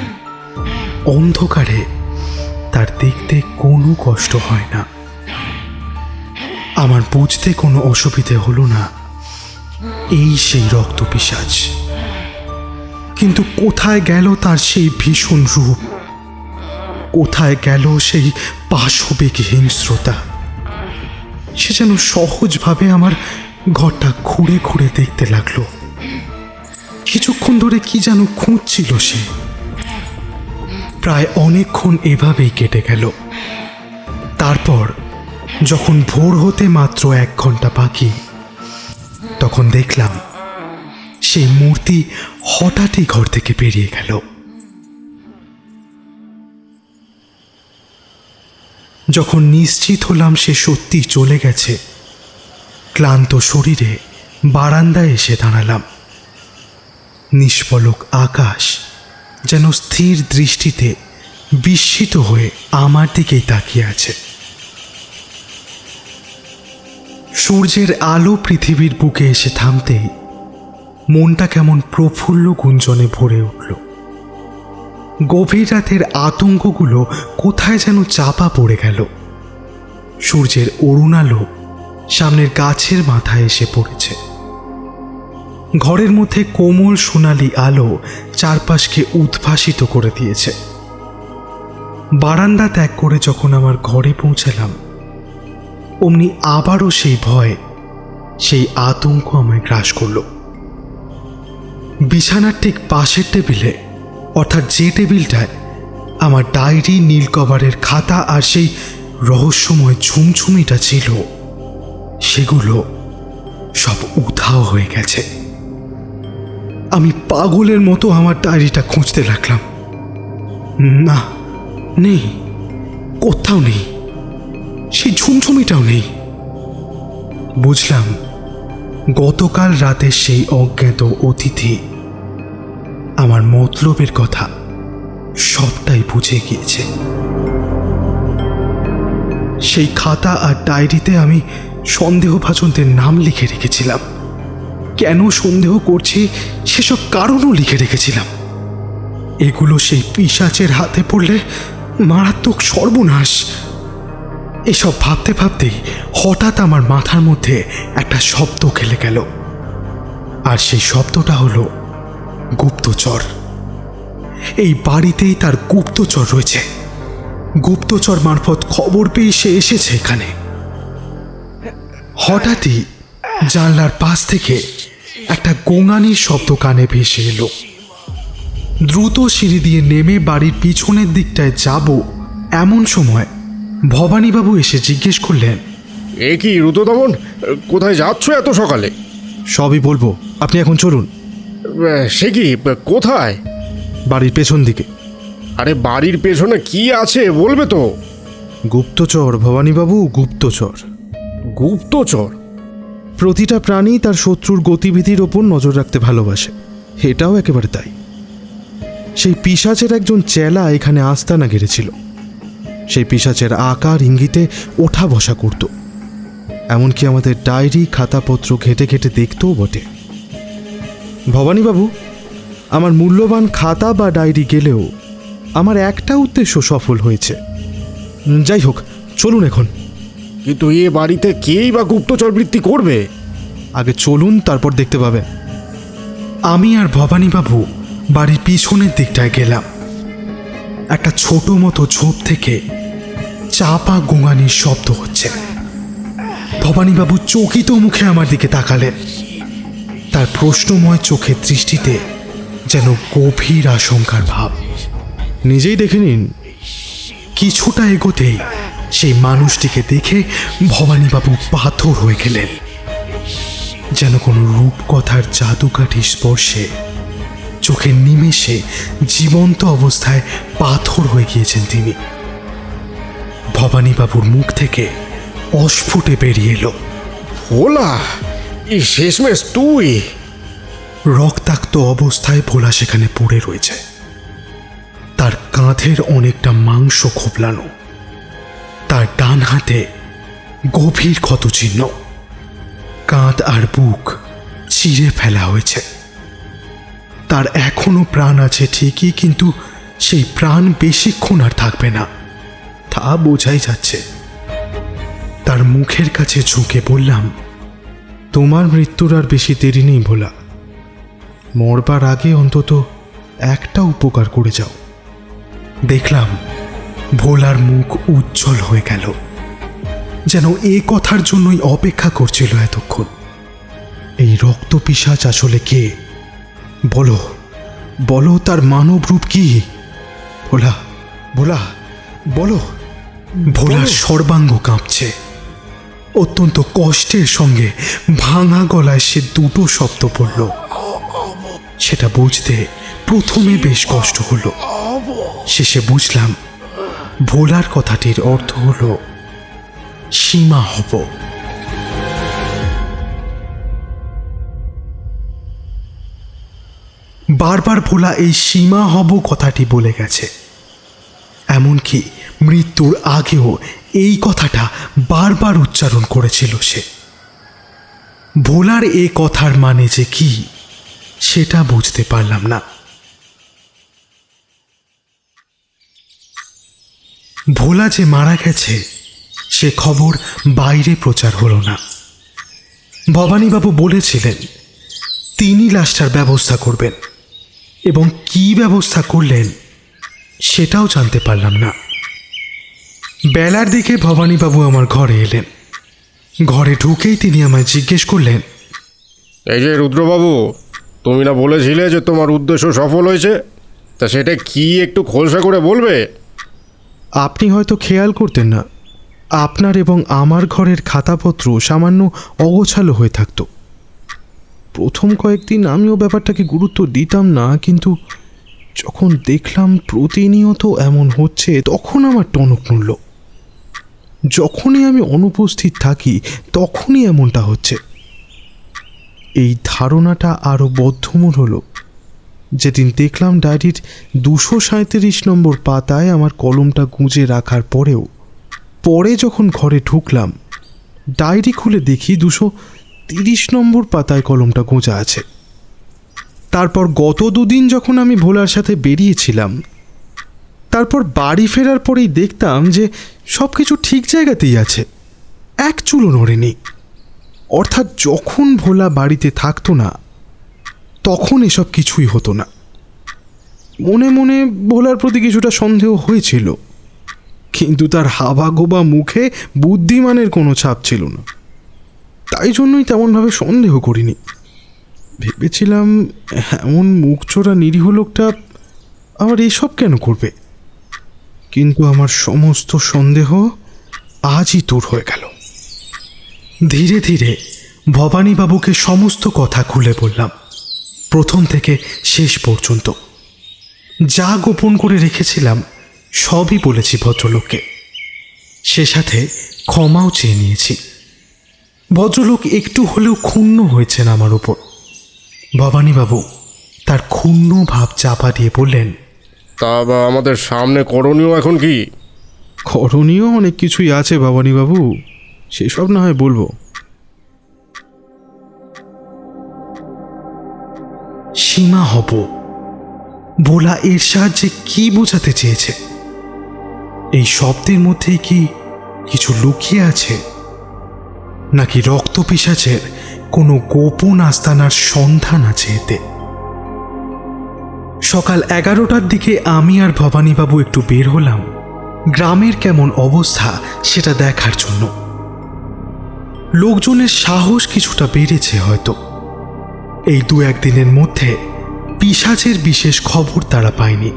অন্ধকারে তার দেখতে কোনো কষ্ট হয় না। আমার বুঝতে কোনো অসুবিধে হলো না এই সেই রক্তপিশাচ। কিন্তু কোথায় গেল তার সেই ভীষণ রূপ? কোথায় গেল সেই পাশবিক হিংস্রতা? সে যেন সহজভাবে আমার ঘরটা ঘুরে ঘুরে দেখতে লাগলো। কিছুক্ষণ ধরে কি যেন খুঁজছিল সে। প্রায় অনেকক্ষণ এভাবেই কেটে গেল। তারপর যখন ভোর হতে মাত্র 1 ঘন্টা বাকি, তখন দেখলাম সেই মূর্তি হঠাৎই ঘর থেকে বেরিয়ে গেল। যখন নিশ্চিত হলাম সে সত্যি চলে গেছে, ক্লান্ত শরীরে বারান্দায় এসে দাঁড়ালাম। নিষ্পলক আকাশ যেন স্থির দৃষ্টিতে বিস্মিত হয়ে আমার দিকেই তাকিয়ে আছে। সূর্যের আলো পৃথিবীর বুকে এসে থামতেই মনটা কেমন প্রফুল্ল গুঞ্জনে ভরে উঠল। গভীর রাতের আতঙ্কগুলো কোথায় যেন চাপা পড়ে গেল। সূর্যের অরুণ আলো সামনের গাছের মাথায় এসে পড়েছে। ঘরের মধ্যে কোমল সোনালি আলো চারপাশকে উদ্ভাসিত করে দিয়েছে। বারান্দা ত্যাগ করে যখন আমার ঘরে পৌঁছালাম, অমনি আবারও সেই ভয়, সেই আতঙ্ক আমায় গ্রাস করল। বিছানার ঠিক পাশের টেবিলে, অর্থাৎ যে টেবিলটায় আমার ডায়েরি, নীল কভারের খাতা আর সেই রহস্যময় ঝুমঝুমিটা ছিল, সেগুলো সব উধাও হয়ে গেছে। আমি পাগলের মতো আমার ডায়েরিটা খুঁজতে লাগলাম। না, নেই, কোথাও নেই। সেই ঝুমঝুমিটাও নেই। বুঝলাম গতকাল রাতে সেই অজ্ঞাত অতিথি আমার মতলবের কথা সবটাই বুঝে গিয়েছে। সেই খাতা আর ডায়েরিতে আমি সন্দেহভাজনদের নাম লিখে রেখেছিলাম। কেন সন্দেহ করছি সেসব কারণও লিখে রেখেছিলাম। এগুলো সেই পিশাচের হাতে পড়লে মারাত্মক সর্বনাশ। এসব ভাবতে ভাবতেই হঠাৎ আমার মাথার মধ্যে একটা শব্দ খেলে গেল। আর সেই শব্দটা হলো গুপ্তচর। এই বাড়িতেই তার গুপ্তচর রয়েছে। গুপ্তচর মারফত খবর পেয়ে সে এসেছে এখানে। হঠাৎই জানলার পাশ থেকে একটা গোঙানির শব্দ কানে ভেসে এলো। দ্রুত সিঁড়ি দিয়ে নেমে বাড়ির পিছনের দিকটায় যাব, এমন সময় ভবানীবাবু এসে জিজ্ঞেস করলেন, এ কি রুদ্রদমন, কোথায় যাচ্ছ এত সকালে? সবই বলবো, আপনি এখন চলুন। সে কি, কোথায়? বাড়ির পেছন দিকে। আরে বাড়ির পেছনে কি আছে বলবে তো? গুপ্তচর ভবানীবাবু, গুপ্তচর। গুপ্তচর? প্রতিটা প্রাণী তার শত্রুর গতিবিধির ওপর নজর রাখতে ভালোবাসে, এটাও একেবারে তাই। সেই পিশাচের একজন চেলা এখানে আস্তানা গেড়েছিল। সেই পিশাচের আকার ইঙ্গিতে ওঠা বসা করত, এমনকি আমাদের ডায়েরি খাতাপত্র ঘেটে ঘেটে দেখতেও বটে। ভবানীবাবু, আমার মূল্যবান খাতা বা ডায়েরি গেলেও আমার একটা উদ্দেশ্য সফল হয়েছে। যাই হোক, চলুন এখন। কিন্তু এ বাড়িতে কেই বা গুপ্তচর বৃত্তি করবে? আগে চলুন, তারপর দেখতে পাবেন। আমি আর ভবানীবাবু বাড়ির পিছনের দিকটায় গেলাম। একটা ছোট মতো ঝোপ থেকে চাপা গোঙানির শব্দ হচ্ছে। ভবানীবাবু চকিত মুখে আমার দিকে তাকালেন। তার প্রশ্নময় চোখের দৃষ্টিতে যেন গভীর আশঙ্কার ভাব। নিজেই দেখে নিন। কিছুটা এগোতেই সেই মানুষটিকে দেখে ভবানীবাবু পাথর হয়ে গেলেন। যেন কোনো রূপকথার জাদুকাঠি স্পর্শে চোখের নিমেষে জীবন্ত অবস্থায় পাথর হয়ে গিয়েছেন তিনি। ভবানীবাবুর মুখ থেকে অস্ফুটে বেরিয়ে এলো, ভোলা, এই শেষমেশ তুই? রক্তাক্ত অবস্থায় ভোলা সেখানে পড়ে রয়েছে। তার কাঁধের অনেকটা মাংস খোপলানো, তার ডান হাতে গভীর ক্ষতচিহ্ন, কাঁধ আর বুক চিরে ফেলা হয়েছে। তার এখনো প্রাণ আছে ঠিকই, কিন্তু সেই প্রাণ বেশিক্ষণ আর থাকবে না, তা বোঝাই যাচ্ছে। তার মুখের কাছে ঝুঁকে বললাম, তোমার মৃত্যুর আর বেশি দেরি নেই ভোলা। মরবার আগে অন্তত একটা উপকার করে যাও। দেখলাম ভোলার মুখ উজ্জ্বল হয়ে গেল, যেন এ কথার জন্যই অপেক্ষা করছিল এতক্ষণ। এই রক্তপিশাচ আসলে কে? বলো, বলো, তার মানব রূপ কি? ভোলা, ভোলা, বলো। ভোলার সর্বাঙ্গ কাঁপছে। অত্যন্ত কষ্টের সঙ্গে ভাঙা গলায় সে দুটো শব্দ পড়ল। সেটা বুঝতে প্রথমে বেশ কষ্ট হলো, শেষে বুঝলাম ভোলার কথাটির অর্থ হলো সীমা হব। বারবার ভোলা এই সীমা হব কথাটি বলে গেছে। এমনকি মৃত্যুর আগেও এই কথাটা বারবার উচ্চারণ করেছিল সে। ভোলার এ কথার মানে যে কি সেটা বুঝতে পারলাম না। ভোলা যে মারা গেছে সে খবর বাইরে প্রচার হলো না। ভবানীবাবু বলেছিলেন তিনি লাশটার ব্যবস্থা করবেন, এবং কি ব্যবস্থা করলেন সেটাও জানতে পারলাম না। বেলার দিকে ভবানীবাবু আমার ঘরে এলেন। ঘরে ঢুকেই তিনি আমায় জিজ্ঞেস করলেন, এই যে রুদ্রবাবু, তুমি না বলেছিলে যে তোমার উদ্দেশ্য সফল হয়েছে? তা সেটা কি একটু খোলসা করে বলবে? আপনি হয়তো খেয়াল করতেন না, আপনার এবং আমার ঘরের খাতাপত্র সামান্য অগোছালো হয়ে থাকতো। প্রথম কয়েকদিন আমিও ব্যাপারটাকে গুরুত্ব দিতাম না, কিন্তু যখন দেখলাম প্রতিনিয়ত এমন হচ্ছে তখন আমার টনক নড়ল। যখনই আমি অনুপস্থিত থাকি তখনই এমনটা হচ্ছে। এই ধারণাটা আরও বদ্ধমূল হলো যেদিন দেখলাম ডায়েরির 237 নম্বর পাতায় আমার কলমটা গুঁজে রাখার পরেও পরে যখন ঘরে ঢুকলাম ডায়েরি খুলে দেখি 230 নম্বর পাতায় কলমটা গোঁজা আছে। তারপর গত দুদিন যখন আমি ভোলার সাথে বেরিয়েছিলাম, তারপর বাড়ি ফেরার পরেই দেখতাম যে সব কিছু ঠিক জায়গাতেই আছে, এক চুলও নড়েনি। অর্থাৎ যখন ভোলা বাড়িতে থাকতো না তখন এসব কিছুই হতো না। মনে মনে ভোলার প্রতি কিছুটা সন্দেহ হয়েছিল, কিন্তু তার হাবাগোবা মুখে বুদ্ধিমানের কোনো ছাপ ছিল না। তাই জন্যই তেমনভাবে সন্দেহ করিনি। ভেবেছিলাম এমন মুখচোরা নিরীহ লোকটা আবার এসব কেন করবে, কিন্তু আমার সমস্ত সন্দেহ আজই দূর হয়ে গেল। ধীরে ধীরে ভবানীবাবুকে সমস্ত কথা খুলে বললাম, প্রথম থেকে শেষ পর্যন্ত। যা গোপন করে রেখেছিলাম সবই বলেছি ভদ্রলোককে। সে সাথে ক্ষমাও চেয়ে নিয়েছি। ভদ্রলোক একটু হলেও ক্ষুণ্ণ হয়েছেন আমার উপর। ভবানীবাবু তার ক্ষুণ্ণ ভাব চাপা দিয়ে বললেন, তা বা আমাদের সামনে করণীয় এখন কি? করণীয় অনেক কিছুই আছে ভবানীবাবু, সেসব না হয় বলবো। সীমা হব বলা এর সাহায্যে কি বোঝাতে চেয়েছে? এই শব্দের মধ্যে কি কিছু লুকিয়ে আছে, নাকি রক্তপিশাচের কোনো গোপন আস্তানার সন্ধান আছে এতে? সকাল 11টার দিকে আমি আর ভবানীবাবু একটু বের হলাম গ্রামের কেমন অবস্থা সেটা দেখার জন্য। লোকজনের সাহস কিছুটা বেড়েছে হয়তো। এই 2-1 দিনের মধ্যে পিশাচের বিশেষ খবর তারা পায়নি।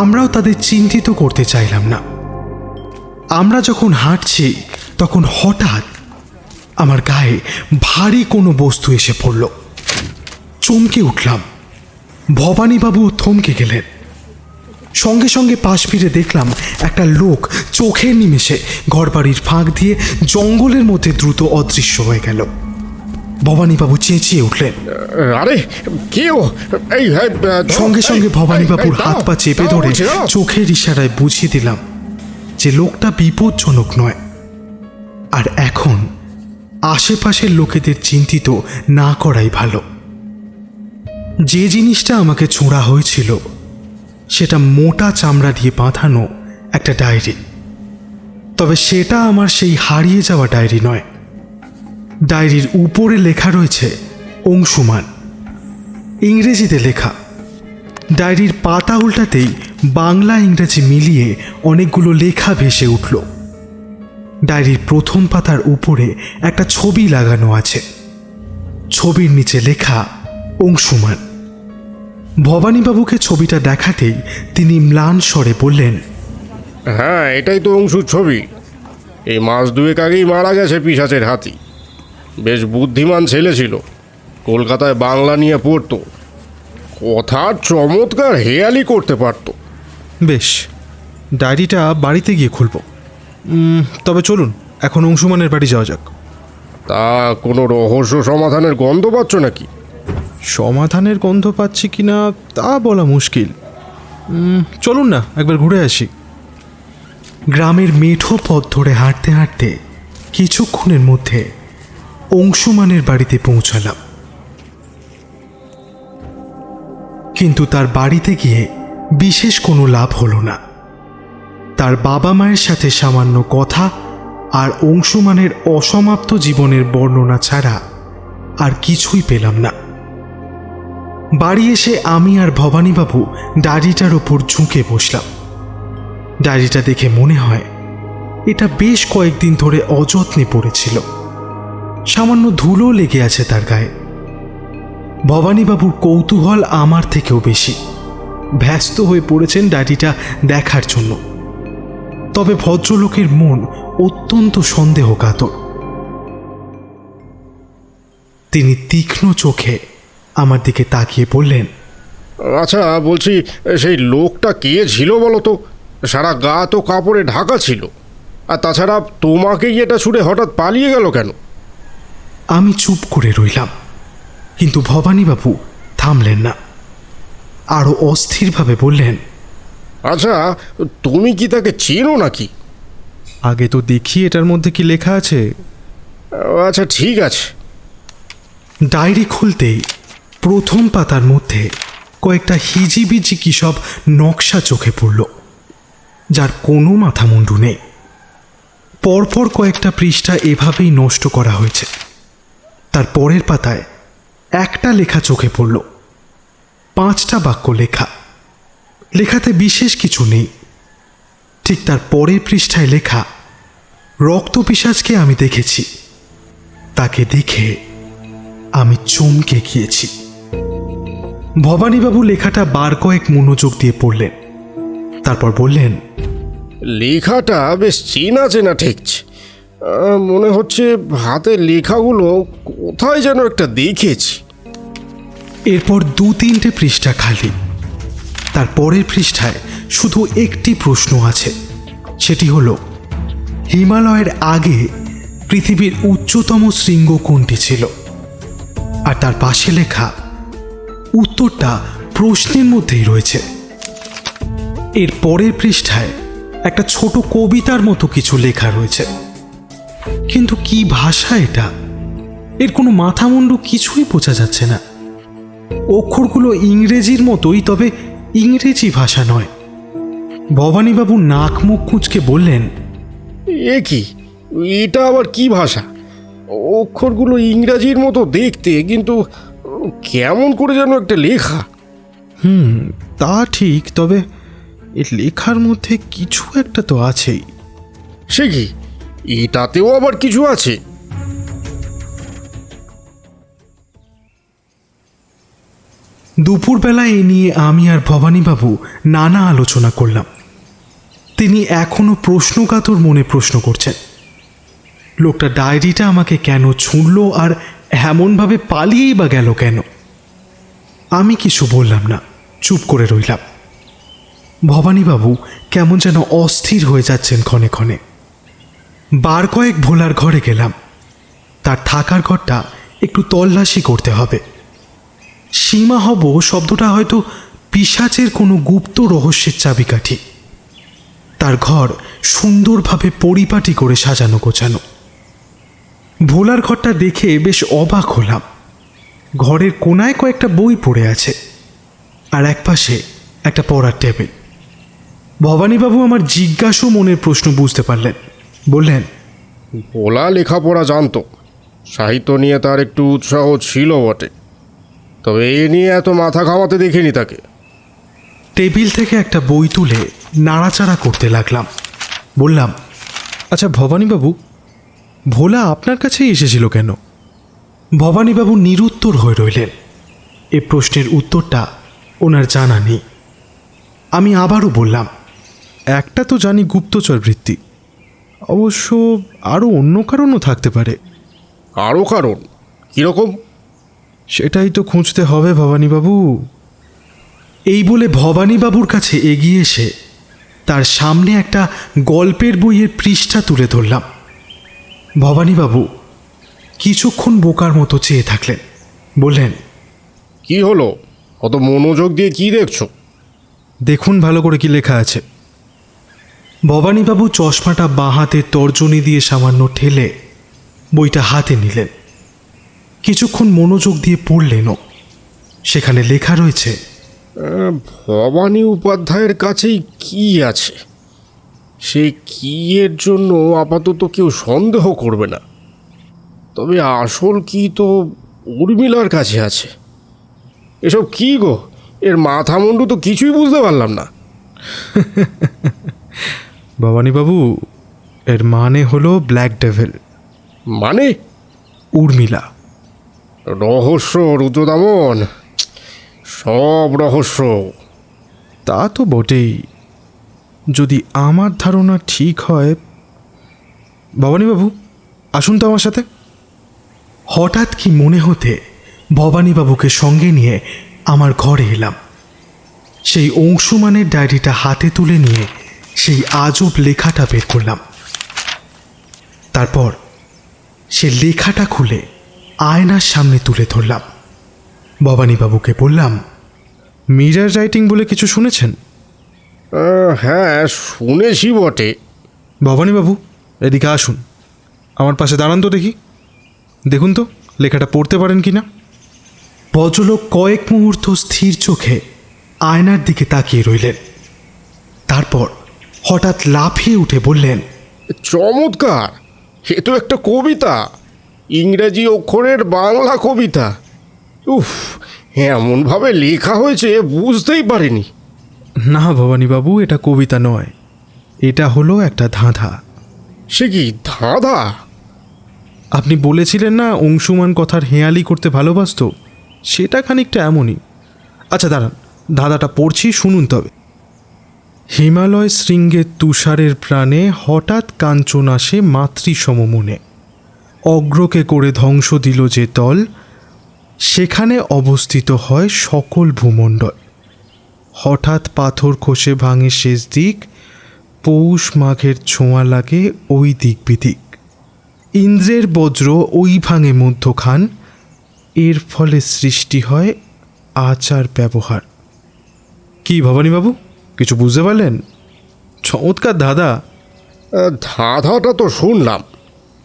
আমরাও তাদের চিন্তিত করতে চাইলাম না। আমরা যখন হাঁটছি তখন হঠাৎ আমার গায়ে ভারী কোনো বস্তু এসে পড়ল। চমকে উঠলাম। ভবানীবাবু থমকে গেলেন। সঙ্গে সঙ্গে পাশ ফিরে দেখলাম একটা লোক চোখের নিমেষে ঘরবাড়ির ফাঁক দিয়ে জঙ্গলের মধ্যে দ্রুত অদৃশ্য হয়ে গেল। ভবানীবাবু চেঁচিয়ে উঠলেন। আরে কেউ এই সঙ্গে সঙ্গে ভবানীবাবুর হাত পা চেপে ধরে চোখের ইশারায় বুঝিয়ে দিলাম যে লোকটা বিপজ্জনক নয়। আর এখন আশেপাশের লোকেদের চিন্তিত না করাই ভালো। যে জিনিসটা আমাকে ছোঁড়া হয়েছিল সেটা মোটা চামড়া দিয়ে বাঁধানো একটা ডায়েরি। তবে সেটা আমার সেই হারিয়ে যাওয়া ডায়েরি নয়। ডায়েরির উপরে লেখা রয়েছে অংশুমান, ইংরেজিতে লেখা। ডায়েরির পাতা উল্টাতেই বাংলা ইংরেজি মিলিয়ে অনেকগুলো লেখা ভেসে উঠল। ডায়েরির প্রথম পাতার উপরে একটা ছবি লাগানো আছে। ছবির নিচে লেখা অংশুমান। ভবানীবাবুকে ছবিটা দেখাতেই তিনি ম্লান স্বরে বললেন, হ্যাঁ, এটাই তো অংশুর ছবি। এই মাস 2 আগেই মারা গেছে পিশাচের হাতি। বেশ বুদ্ধিমান ছেলে ছিল, কলকাতায় বাংলা নিয়ে পড়তো, কথার চমৎকার হেয়ালি করতে পারতো। বেশ, ডায়েরিটা বাড়িতে গিয়ে খুলব। তবে চলুন এখন অংশুমানের বাড়ি যাওয়া যাক। তা কোনো রহস্য সমাধানের গন্ধ পাচ্ছ নাকি? সমাধানের গন্ধ পাচ্ছি কিনা তা বলা মুশকিল। চলুন না একবার ঘুরে আসি। গ্রামের মেঠো পথ ধরে হাঁটতে হাঁটতে কিছুক্ষণের মধ্যে অংশুমানের বাড়িতে পৌঁছালাম। কিন্তু তার বাড়িতে গিয়ে বিশেষ কোনো লাভ হলো না। তার বাবা মায়ের সাথে সামান্য কথা আর অংশুমানের অসমাপ্ত জীবনের বর্ণনা ছাড়া আর কিছুই পেলাম না। বাড়ি এসে আমি আর ভবানীবাবু ডায়েরিটার ওপর ঝুঁকে বসলাম। ডায়েরিটা দেখে মনে হয় এটা বেশ কয়েকদিন ধরে অযত্নে পড়েছিল। সামান্য ধুলো লেগে আছে তার গায়ে। ভবানীবাবুর কৌতূহল আমার থেকেও বেশি। ব্যস্ত হয়ে পড়েছেন ডায়েরিটা দেখার জন্য। তবে ভদ্রলোকের মন অত্যন্ত সন্দেহকাতর। তিনি তীক্ষ্ণ চোখে আমার দিকে তাকিয়ে বললেন, আচ্ছা বলছি, সেই লোকটা কে ছিল বলো তো? সারা গা তো কাপড়ে ঢাকা ছিল, আর তাছাড়া তোমাকেই এটা ছুড়ে হঠাৎ পালিয়ে গেল কেন? আমি চুপ করে রইলাম, কিন্তু ভবানীবাবু থামলেন না। আরও অস্থিরভাবে বললেন, আচ্ছা তুমি কি তাকে চেনো নাকি? আগে তো দেখি এটার মধ্যে কি লেখা আছে। আচ্ছা ঠিক আছে। ডায়েরি খুলতেই প্রথম পাতার মধ্যে কয়েকটা হিজিবিজি কি সব নকশা চোখে পড়ল, যার কোনো মাথা মুন্ডু নেই। পরপর কয়েকটা পৃষ্ঠা এভাবেই নষ্ট করা হয়েছে। তার পরের পাতায় একটা লেখা চোখে পড়ল, 5টা বাক্য লেখা। লেখাতে বিশেষ কিছু নেই, ঠিক তার পরের পৃষ্ঠায় লেখা, রক্তপিশাচকে আমি দেখেছি। তাকে দেখে আমি চমকে গিয়েছি। ভবানীবাবু লেখাটা বার কয়েক মনোযোগ দিয়ে পড়লেন, তারপর বললেন, লেখাটা বেশ চেনা চেনা ঠেকছে। মনে হচ্ছে হাতের লেখাগুলো কোথায় যেন একটা দেখেছি। এরপর 2-3টে পৃষ্ঠা খালি। তার পরের পৃষ্ঠায় শুধু একটি প্রশ্ন আছে, সেটি হলো, হিমালয়ের আগে পৃথিবীর উচ্চতম শৃঙ্গ কোনটি ছিল? আর তার পাশে লেখা, উত্তরটা প্রশ্নের মধ্যেই রয়েছে। এর পরের পৃষ্ঠায় একটা ছোট কবিতার মতো কিছু লেখা রয়েছে, কিন্তু কি ভাষা এটা? এর কোনো মাথামুন্ডু কিছুই বোঝা যাচ্ছে না। অক্ষরগুলো ইংরেজির মতোই, তবে ইংরেজি ভাষা নয়। ভবানীবাবু নাক মুখ কুঁচকে বললেন, এ কি, এটা আবার কি ভাষা? অক্ষরগুলো ইংরাজির মতো দেখতে, কিন্তু কেমন করে যেন একটা লেখা। তা ঠিক, তবে এর লেখার মধ্যে কিছু একটা তো আছেই। সে কি, এটাতেও আবার কিছু আছে? দুপুরবেলা এ নিয়ে আমি আর ভবানীবাবু নানা আলোচনা করলাম। তিনি এখনো প্রশ্নকাতর মনে প্রশ্ন করছেন, লোকটা ডায়েরিটা আমাকে কেন ছুঁড়ল আর এমনভাবে পালিয়েই বা গেল কেন? আমি কিছু বললাম না, চুপ করে রইলাম। ভবানীবাবু কেমন যেন অস্থির হয়ে যাচ্ছেন ক্ষণে ক্ষণে। বার কয়েক ভোলার ঘরে গেলাম। তার থাকার ঘরটা একটু তল্লাশি করতে হবে। সীমা হব শব্দটা হয়তো পিশাচের কোনো গুপ্ত রহস্যের চাবিকাঠি। তার ঘর সুন্দরভাবে পরিপাটি করে সাজানো গোছানো। ভোলার ঘরটা দেখে বেশ অবাক হলাম। ঘরের কোনায় কয়েকটা বই পড়ে আছে, আর একপাশে একটা পড়ার টেবিল। ভবানীবাবু আমার জিজ্ঞাসু মনের প্রশ্ন বুঝতে পারলেন, বললেন, ভোলা লেখাপড়া জানতো, সাহিত্য নিয়ে তার একটু উৎসাহ ছিল বটে, তবে এ নিয়ে এত মাথা ঘামাতে দেখিনি তাকে। টেবিল থেকে একটা বই তুলে নাড়াচাড়া করতে লাগলাম। বললাম, আচ্ছা ভবানীবাবু, ভোলা আপনার কাছেই এসেছিল কেন? ভবানীবাবু নিরুত্তর হয়ে রইলেন। এ প্রশ্নের উত্তরটা ওনার জানা নেই। আমি আবারও বললাম, একটা তো জানি গুপ্তচর বৃত্তি, অবশ্য আরও অন্য কারণও থাকতে পারে। আরও কারণ কীরকম? সেটাই তো খুঁজতে হবে ভবানীবাবু। এই বলে ভবানীবাবুর কাছে এগিয়ে এসে তার সামনে একটা গল্পের বইয়ের পৃষ্ঠা তুলে ধরলাম। ভবানীবাবু কিছুক্ষণ বোকার মতো চেয়ে থাকলেন, বললেন, কি হলো? অত মনোযোগ দিয়ে কি দেখছো? দেখুন ভালো করে কি লেখা আছে। ভবানীবাবু চশমাটা বাঁ হাতে তর্জনী দিয়ে সামান্য ঠেলে বইটা হাতে নিলেন। কিছুক্ষণ মনোযোগ দিয়ে পড়লেনও। সেখানে লেখা রয়েছে, ভবানী উপাধ্যায়ের কাছেই কি আছে, সে কি এর জন্য আপাতত কেউ সন্দেহ করবে না, তবে আসল কি তো উর্মিলার কাছে আছে। এসব কি গো, এর মাথা মুন্ডু তো কিছুই বুঝতে পারলাম না। ভবানীবাবু, এর মানে হলো ব্ল্যাক ডেভিল, মানে? উর্মিলা। রহস্য রুদ্রদামন, সব রহস্য। তা তো বটেই, যদি আমার ধারণা ঠিক হয়। ভবানীবাবু, আসুন তো আমার সাথে। হঠাৎ কি মনে হতে ভবানীবাবুকে সঙ্গে নিয়ে আমার ঘরে এলাম। সেই অংশুমানের ডায়েরিটা হাতে তুলে নিয়ে সেই আজব লেখাটা বের করলাম। তারপর সে লেখাটা খুলে আয়নার সামনে তুলে ধরলাম। ভবানীবাবুকে বললাম, মিরার রাইটিং বলে কিছু শুনেছেন? হ্যাঁ, শুনেছি বটে। ভবানীবাবু, এদিকে আসুন, আমার পাশে দাঁড়ান তো দেখি। দেখুন তো লেখাটা পড়তে পারেন কি না। ভদ্রলোক কয়েক মুহূর্ত স্থির চোখে আয়নার দিকে তাকিয়ে রইলেন। তারপর হঠাৎ লাফিয়ে উঠে বললেন, চমৎকার! এ তো একটা কবিতা, ইংরেজি অক্ষরের বাংলা কবিতা। উফ, এমনভাবে লেখা হয়েছে বুঝতেই পারিনি। না ভবানীবাবু, এটা কবিতা নয়, এটা হলো একটা ধাঁধা। সে কি ধাঁধা? আপনি বলেছিলেন না অংশুমান কথার হেঁয়ালি করতে ভালোবাসতো, সেটা খানিকটা এমনই। আচ্ছা দাঁড়ান, ধাঁধাটা পড়ছি, শুনুন তবে। হিমালয় শৃঙ্গের তুষারের প্রাণে হঠাৎ কাঞ্চন আসে মাতৃসম মনে, অগ্রকে করে ধ্বংস দিল যে তল, সেখানে অবস্থিত হয় সকল ভূমণ্ডল। হঠাৎ পাথর খসে ভাঙে শেষ দিক, পৌষ মাঘের ছোঁয়া লাগে ওই দিক বিদিক। ইন্দ্রের বজ্র ওই ভাঙে মধ্যখান, এর ফলে সৃষ্টি হয় আচার ব্যবহার। কি ভবানীবাবু, কিছু বুঝতে পারলেন? চমৎকার ধাঁধা। ধাঁধাটা তো শুনলাম,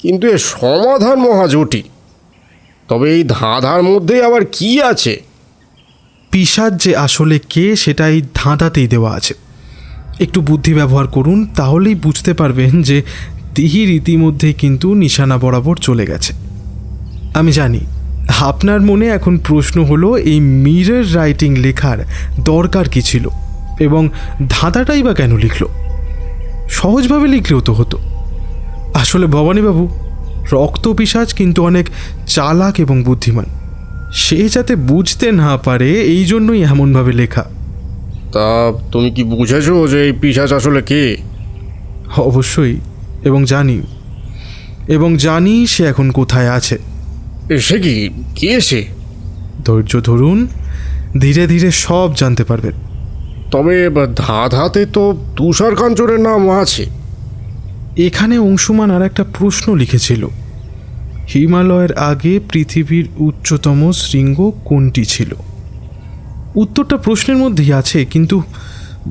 কিন্তু এর সমাধান মহা জটিল। তবে এই ধাঁধার মধ্যে আবার কি আছে? পিশাচ যে আসলে কে সেটা এই ধাঁধাতেই দেওয়া আছে। একটু বুদ্ধি ব্যবহার করুন, তাহলেই বুঝতে পারবেন যে তিহির ইতিমধ্যেই কিন্তু নিশানা বরাবর চলে গেছে। আমি জানি আপনার মনে এখন প্রশ্ন হলো এই মিরর রাইটিং লেখার দরকার কী ছিল, এবং ধাঁধাটাই বা কেন লিখল? সহজভাবে লিখলেও তো হতো। আসলে ভবানীবাবু, রক্ত পিশাচ কিন্তু অনেক চালাক এবং বুদ্ধিমান। সে যাতে বুঝতে না পারে এই জন্যই এমনভাবে লেখা। তা তুমি কি বুঝেছো যে এই পিশাচ আসলে কে? অবশ্যই, এবং জানি সে এখন কোথায় আছে। সে কি, কে সে? ধৈর্য ধরুন, ধীরে ধীরে সব জানতে পারবেন। তবে ধাঁধাতে তো তুষার কাঞ্চনের নাম আছে। এখানে অংশুমান আর একটা প্রশ্ন লিখেছিল, হিমালয়ের আগে পৃথিবীর উচ্চতম শৃঙ্গ কোনটি ছিল? উত্তরটা প্রশ্নের মধ্যেই আছে, কিন্তু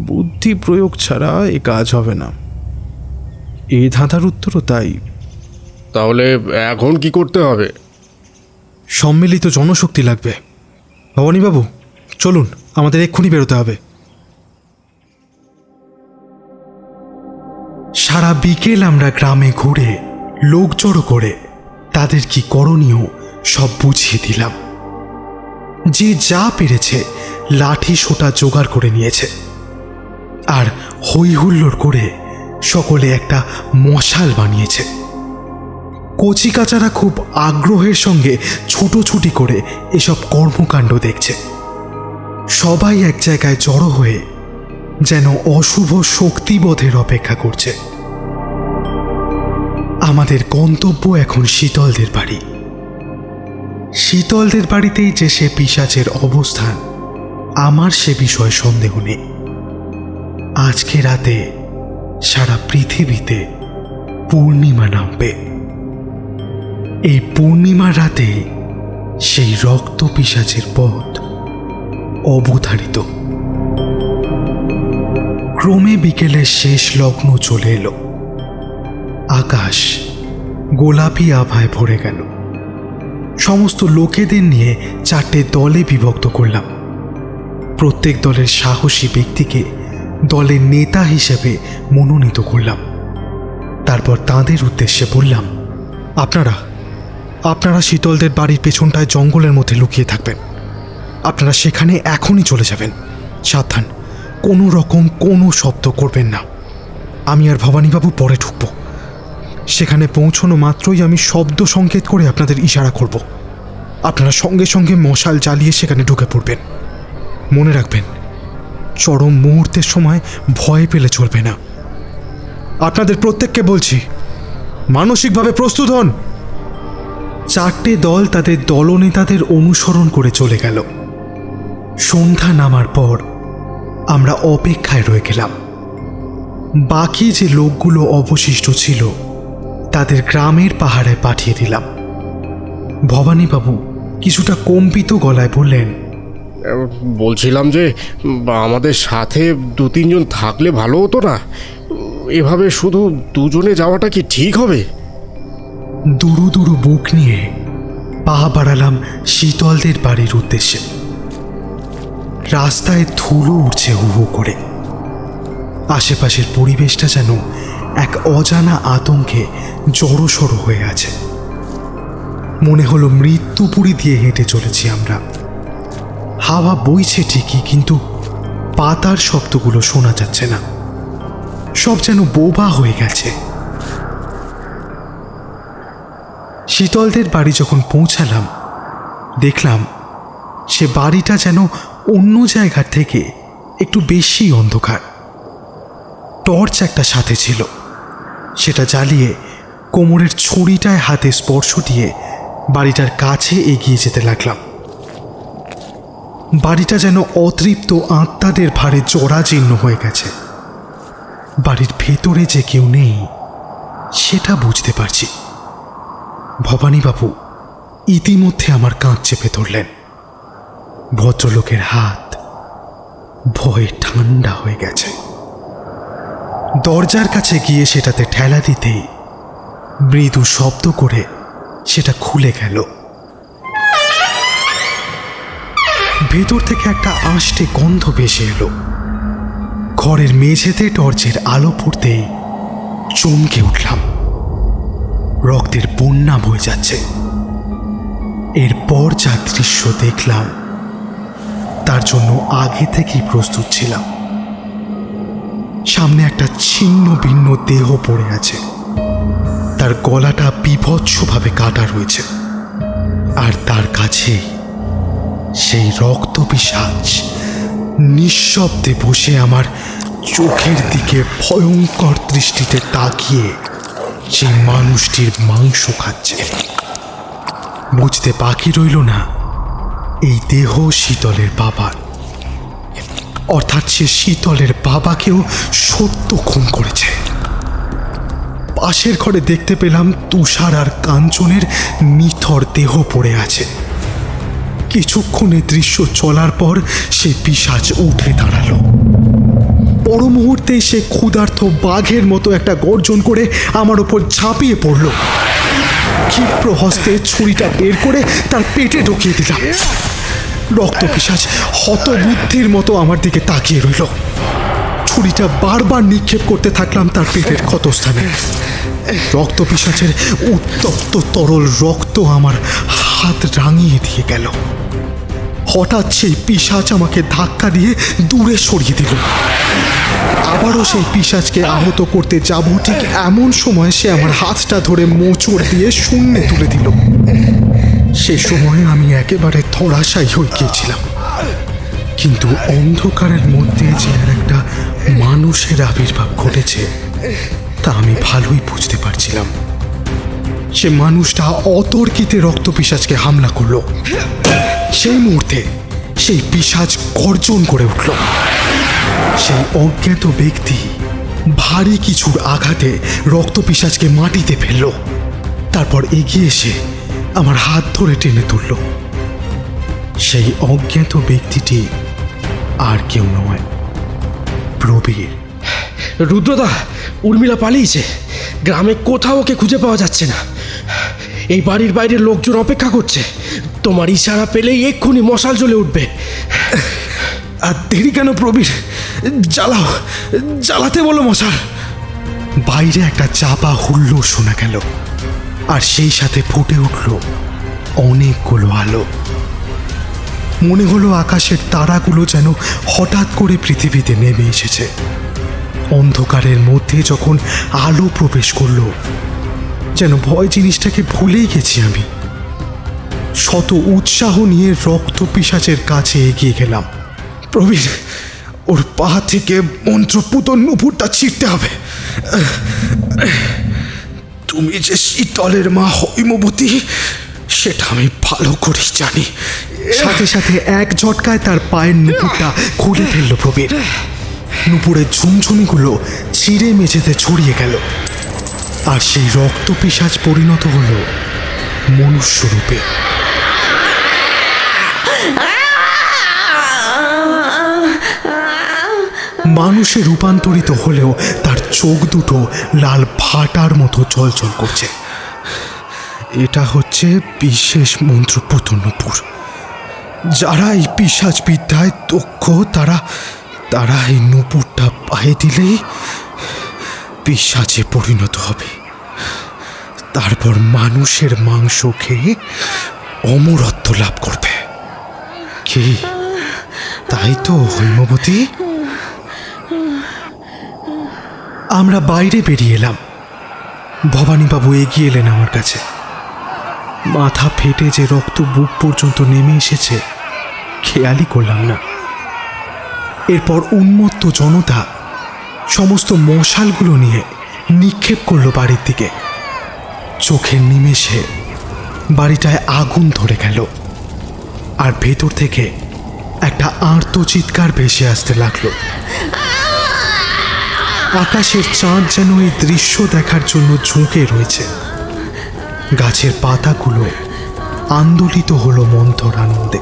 বুদ্ধি প্রয়োগ ছাড়া এ কাজ হবে না। এই ধাঁধার উত্তরও তাই। তাহলে এখন কি করতে হবে? সম্মিলিত জনশক্তি লাগবে। ভবানীবাবু চলুন, আমাদের এক্ষুনি বেরোতে হবে। সারা বিকেল আমরা গ্রামে ঘুরে লোক জড়ো করে তাদের কি করণীয় সব বুঝিয়ে দিলাম। যে যা পেরেছে লাঠি সোটা জোগাড় করে নিয়েছে, আর হই হুল্লোড় করে সকলে একটা মশাল বানিয়েছে। কচিকাচারা খুব আগ্রহের সঙ্গে ছুটোছুটি করে এসব কর্মকাণ্ড দেখছে। সবাই এক জায়গায় জড়ো হয়ে যেন অশুভ শক্তিবোধের অপেক্ষা করছে। আমাদের গন্তব্য এখন শীতলদের বাড়ি। শীতলদের বাড়িতেই যে সে পিশাচের অবস্থান, আমার সে বিষয়ে সন্দেহ নেই। আজকে রাতে সারা পৃথিবীতে পূর্ণিমা নামবে। এই পূর্ণিমার রাতে সেই রক্ত পিশাচের পথ অবধারিত। ক্রমে বিকেলের শেষ লগ্ন চলে এলো। আকাশ গোলাপি আভায় ভরে গেল। সমস্ত লোকেদের নিয়ে 4টে দলে বিভক্ত করলাম। প্রত্যেক দলের সাহসী ব্যক্তিকে দলের নেতা হিসেবে মনোনীত করলাম। তারপর তাদের উদ্দেশ্যে বললাম, আপনারা শীতলদের বাড়ির পেছনটায় জঙ্গলের মধ্যে লুকিয়ে থাকবেন। আপনারা সেখানে এখনই চলে যাবেন। সাবধান, কোনো রকম কোনো শব্দ করবেন না। আমি আর ভবানীবাবু পরে ঢুকব। সেখানে পৌঁছানো মাত্রই আমি শব্দ সংকেত করে আপনাদের ইশারা করব। আপনারা সঙ্গে সঙ্গে মশাল জ্বালিয়ে সেখানে ঢুকে পড়বেন। মনে রাখবেন, চরম মুহূর্তের সময় ভয় পেলে চলবে না। আপনাদের প্রত্যেককে বলছি, মানসিকভাবে প্রস্তুত হন। 4টে দল তাদের দলনেতাদের অনুসরণ করে চলে গেল। সন্ধ্যা নামার পর আমরা অপেক্ষায় রয়ে গেলাম। বাকি যে লোকগুলো অবশিষ্ট ছিল তাদের গ্রামের পাহাড়ে পাঠিয়ে দিলাম। ভবানীবাবু কিছুটা কম্পিত গলায় বললেন, বলছিলাম যে আমাদের সাথে 2-3 জন থাকলে ভালো হতো না? এভাবে শুধু দুজনে যাওয়াটা কি ঠিক হবে? দুরু দুরু বুক নিয়ে পা বাড়ালাম শীতলদের বাড়ির উদ্দেশ্যে। রাস্তায় ধুলো উঠছে হু হু করে। আশেপাশের পরিবেশটা যেন এক অজানা আতঙ্কে জড়সড় হয়ে আছে। মনে হলো মৃত্যুপুরী দিয়ে হেঁটে চলেছি আমরা। হাওয়া বইছে ঠিকই, কিন্তু পাতার শব্দগুলো শোনা যাচ্ছে না। সব যেন বোবা হয়ে গেছে। শীতলদের বাড়ি যখন পৌঁছালাম, দেখলাম সে বাড়িটা যেন অন্য জায়গার থেকে একটু বেশি অন্ধকার। টর্চ একটা সাথে ছিল, সেটা জ্বালিয়ে কোমরের ছুরিটায় হাতে স্পর্শ দিয়ে বাড়িটার কাছে এগিয়ে যেতে লাগলাম। বাড়িটা যেন অতৃপ্ত আত্মাদের ভারে জরাজীর্ণ হয়ে গেছে। বাড়ির ভেতরে যে কেউ নেই সেটা বুঝতে পারছি। ভবানীবাবু ইতিমধ্যে আমার কাঁধ চেপে ধরলেন। ভদ্রলোকের হাত ভয়ে ঠান্ডা হয়ে গেছে। দরজার কাছে গিয়ে সেটাতে ঠেলা দিতেই মৃদু শব্দ করে সেটা খুলে গেল। ভেতর থেকে একটা আষ্টে গন্ধ ভেসে এলো। ঘরের মেঝেতে টর্চের আলো পড়তেই চমকে উঠলাম। রক্তের বন্যা বয়ে যাচ্ছে। এরপর যা দৃশ্য দেখলাম তার জন্য আগে থেকেই প্রস্তুত ছিলাম। সামনে একটা ছিন্ন ভিন্ন দেহ পড়ে আছে। তার গলাটা বীভৎসভাবে কাটা রয়েছে, আর তার কাছে সেই রক্ত পিশাচ নিঃশব্দে বসে আমার চোখের দিকে ভয়ঙ্কর দৃষ্টিতে তাকিয়ে সেই মানুষটির মাংস খাচ্ছে। বুঝতে বাকি রইল না এই দেহ শীতলের বাবার, অর্থাৎ সে শীতলের বাবাকেও সত্য খুন করেছে। পাশের ঘরে দেখতে পেলাম তুষার আর কাঞ্চনের নিথর দেহ পড়ে আছে। কিছুক্ষণে দৃশ্য চলার পর সে পিশাচ উঠে দাঁড়ালো। পর মুহূর্তে সে ক্ষুধার্ত বাঘের মতো একটা গর্জন করে আমার ওপর ঝাঁপিয়ে পড়ল। ক্ষিপ্র হস্তে ছুরিটা বের করে তার পেটে ঢুকিয়ে দিলাম। রক্ত পিশাচ হতবুদ্ধির মতো আমার দিকে তাকিয়ে রইল। ছুরিটা বারবার নিক্ষেপ করতে থাকলাম তার পেটের ক্ষতস্থানে। রক্ত পিশাচের উত্তপ্ত তরল রক্ত আমার হাত রাঙিয়ে দিয়ে গেল। হঠাৎ সেই পিশাচ আমাকে ধাক্কা দিয়ে দূরে সরিয়ে দিল। আবারও সেই পিশাচকে আহত করতে যাব, ঠিক এমন সময় সে আমার হাতটা ধরে মোচড় দিয়ে শূন্যে তুলে দিল। সে সময় আমি একেবারে ধরাশায়ী হয়ে গিয়েছিলাম। কিন্তু অন্ধকারের মধ্যে যে আর একটা মানুষের আবির্ভাব ঘটেছে তা আমি ভালোই বুঝতে পারছিলাম। সে মানুষটা অতর্কিতে রক্ত পিশাচকে হামলা করলো। সেই মুহূর্তে সেই পিশাচ গর্জন করে উঠল। সেই অজ্ঞাত ব্যক্তি ভারী কিছুর আঘাতে রক্ত পিশাচকে মাটিতে ফেলল। তারপর এগিয়ে এসে আমার হাত ধরে টেনে তুলল। সেই অজ্ঞাত ব্যক্তিটি আর কেউ নয়, প্রবীর। রুদ্রদা, উর্মিলা পালিয়েছে। গ্রামে কোথাও ওকে খুঁজে পাওয়া যাচ্ছে না। এই বাড়ির বাইরের লোকজন অপেক্ষা করছে। তোমার ইশারা পেলেই এক্ষুনি মশাল জ্বলে উঠবে। আর দেরি কেন প্রবীর? জ্বালাও, জ্বালাতে বলো মশাল। বাইরে একটা চাপা হুল্লোড় শোনা গেল, আর সেই সাথে ফুটে উঠল অনেকগুলো আলো। মনে হলো আকাশের তারাগুলো যেন হঠাৎ করে পৃথিবীতে নেমে এসেছে। অন্ধকারের মধ্যে যখন আলো প্রবেশ করলো, যেন ভয় জিনিসটাকে ভুলেই গেছি আমি। শত উৎসাহ নিয়ে রক্ত পিশাচের কাছে এগিয়ে গেলাম। প্রবীর, ওর পা থেকে মন্ত্রপুত নুপুরটা ছিঁড়তে হবে। তুমি যে শীতলের মা হৈমবতী সেটা আমি ভালো করেই জানি। সাথে সাথে এক ঝটকায় তার পায়ের নুপুরটা খুলে ফেলল প্রবীর। নুপুরের ঝুমঝুমিগুলো ছিঁড়ে মেঝেতে ছড়িয়ে গেল, আর সেই রক্ত পিশাচ পরিণত হলো মনুষ্যরূপে। মানুষে রূপান্তরিত হলেও তার চোখ দুটো লাল ভাটার মতো জলজল করছে। এটা হচ্ছে বিশেষ মন্ত্রপুত নূপুর। যারা এই পিশাচ বিদ্যায় দক্ষ তারা এই নূপুরটা পায়ে দিলেই পিশাচে পরিণত হবে। তারপর মানুষের মাংস খেয়ে অমরত্ব লাভ করবে। কি তাই তো হৈমবতী? আমরা বাইরে বেরিয়ে এলাম। ভবানীবাবু এগিয়ে এলেন আমার কাছে। মাথা ফেটে যে রক্ত বুক পর্যন্ত নেমে এসেছে খেয়ালই করলাম না। এরপর উন্মত্ত জনতা সমস্ত মশালগুলো নিয়ে নিক্ষেপ করলো বাড়ির দিকে। চোখের নিমেষে বাড়িটায় আগুন ধরে গেল, আর ভেতর থেকে একটা আর্ত চিৎকার ভেসে আসতে লাগলো। আকাশের চাঁদ যেন এই দৃশ্য দেখার জন্য ঝুঁকে রয়েছে। গাছের পাতাগুলো আন্দোলিত হলো মন্থর আনন্দে।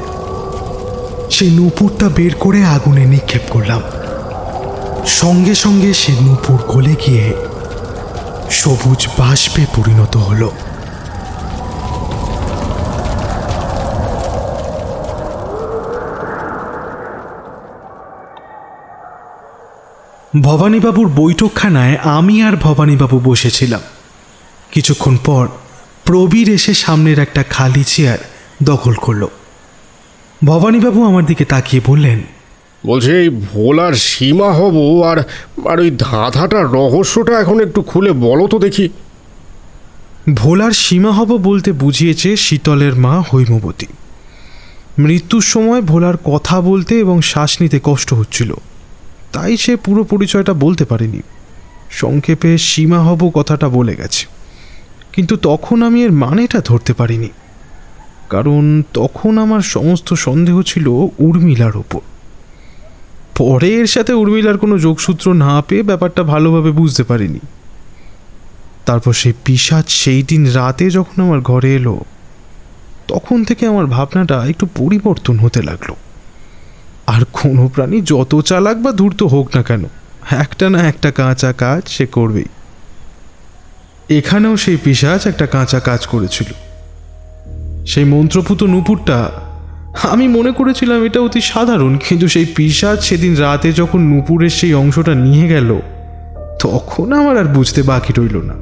সেই নূপুরটা বের করে আগুনে নিক্ষেপ করলাম। সঙ্গে সঙ্গে সে নূপুর গলে গিয়ে সবুজ বাষ্পে পরিণত হলো। ভবানীবাবুর বৈঠকখানায় আমি আর ভবানীবাবু বসেছিলাম। কিছুক্ষণ পর প্রবীর এসে সামনের একটা খালি চেয়ার দখল করল। ভবানীবাবু আমার দিকে তাকিয়ে বললেন, বলছে এই ভোলার সীমা হব আর আর ওই ধাঁধাটার রহস্যটা এখন একটু খুলে বলো তো দেখি। ভোলার সীমা হব বলতে বুঝিয়েছে শীতলের মা হৈমবতী। মৃত্যুর সময় ভোলার কথা বলতে এবং শ্বাস নিতে কষ্ট হচ্ছিল, তাই সে পুরো পরিচয়টা বলতে পারেনি। সংক্ষেপে সীমা হব কথাটা বলে গেছে, কিন্তু তখন আমি এর মানেটা ধরতে পারিনি, কারণ তখন আমার সমস্ত সন্দেহ ছিল উর্মিলার ওপর। পরে এর সাথে উর্মিলার কোনো যোগসূত্র না পেয়ে ব্যাপারটা ভালোভাবে বুঝতে পারিনি। তারপর সেই পিশাচ সেই দিন রাতে যখন আমার ঘরে এলো, তখন থেকে আমার ভাবনাটা একটু পরিবর্তন হতে লাগলো। আর কোনো প্রাণী যত চালাক বা ধূর্ত হোক না কেন, একটা না একটা কাঁচা কাজ সে করবেই। এখানেও সেই পিশাচ একটা কাঁচা কাজ করেছিল। সেই মন্ত্রপুত নূপুরটা আমি মনে করেছিলাম এটা অতি সাধারণ, কিন্তু সেই পিশাচ সেদিন রাতে যখন নূপুরের সেই অংশটা নিয়ে গেল, তখন আমার আর বুঝতে বাকি রইল না।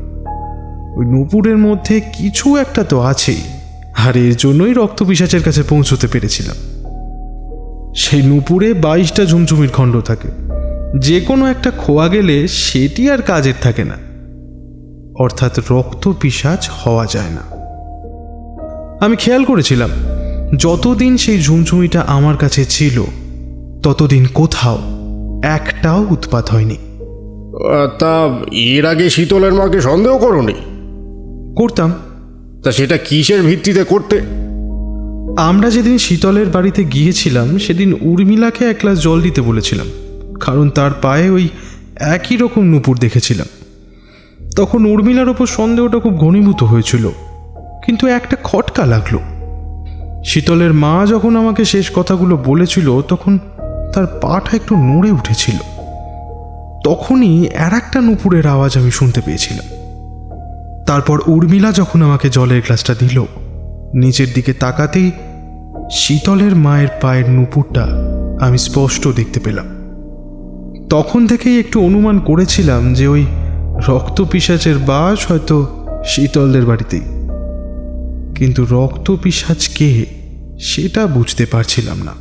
ওই নূপুরের মধ্যে কিছু একটা তো আছেই, আর এর জন্যই রক্ত পিশাচের কাছে পৌঁছতে পেরেছিলাম। সেই নূপুরে 22টা ঝুমঝুমির খণ্ড থাকে, যে কোনো একটা খোয়া গেলে সেটি আর কাজের থাকে না, অর্থাৎ রক্ত পিশাচ হওয়া যায় না। আমি খেয়াল করেছিলাম যতদিন সেই ঝুমঝুমিটা আমার কাছে ছিল ততদিন কোথাও একটাও উৎপাত হয়নি। তা এর আগে শীতলের মাকে সন্দেহ করোনি? করতাম। তা সেটা কিসের ভিত্তিতে করতে? আমরা যেদিন শীতলের বাড়িতে গিয়েছিলাম সেদিন উর্মিলাকে এক গ্লাস জল দিতে বলেছিলাম, কারণ তার পায়ে ওই একই রকম নূপুর দেখেছিলাম। তখন উর্মিলার ওপর সন্দেহটা খুব ঘনীভূত হয়েছিল, কিন্তু একটা খটকা লাগলো। শীতলের মা যখন আমাকে শেষ কথাগুলো বলেছিল তখন তার পাটা একটু নড়ে উঠেছিল। তখনই আর একটা নূপুরের আওয়াজ আমি শুনতে পেয়েছিলাম। তারপর উর্মিলা যখন আমাকে জলের গ্লাসটা দিল, নিচের দিকে তাকাতেই শীতলের মায়ের পায়ের নূপুরটা আমি স্পষ্ট দেখতে পেলাম। তখন থেকেই একটু অনুমান করেছিলাম যে ওই রক্ত পিশাচের বাস হয়তো শীতলদের বাড়িতেই, কিন্তু রক্ত পিশাচ কে সেটা বুঝতে পারছিলাম না।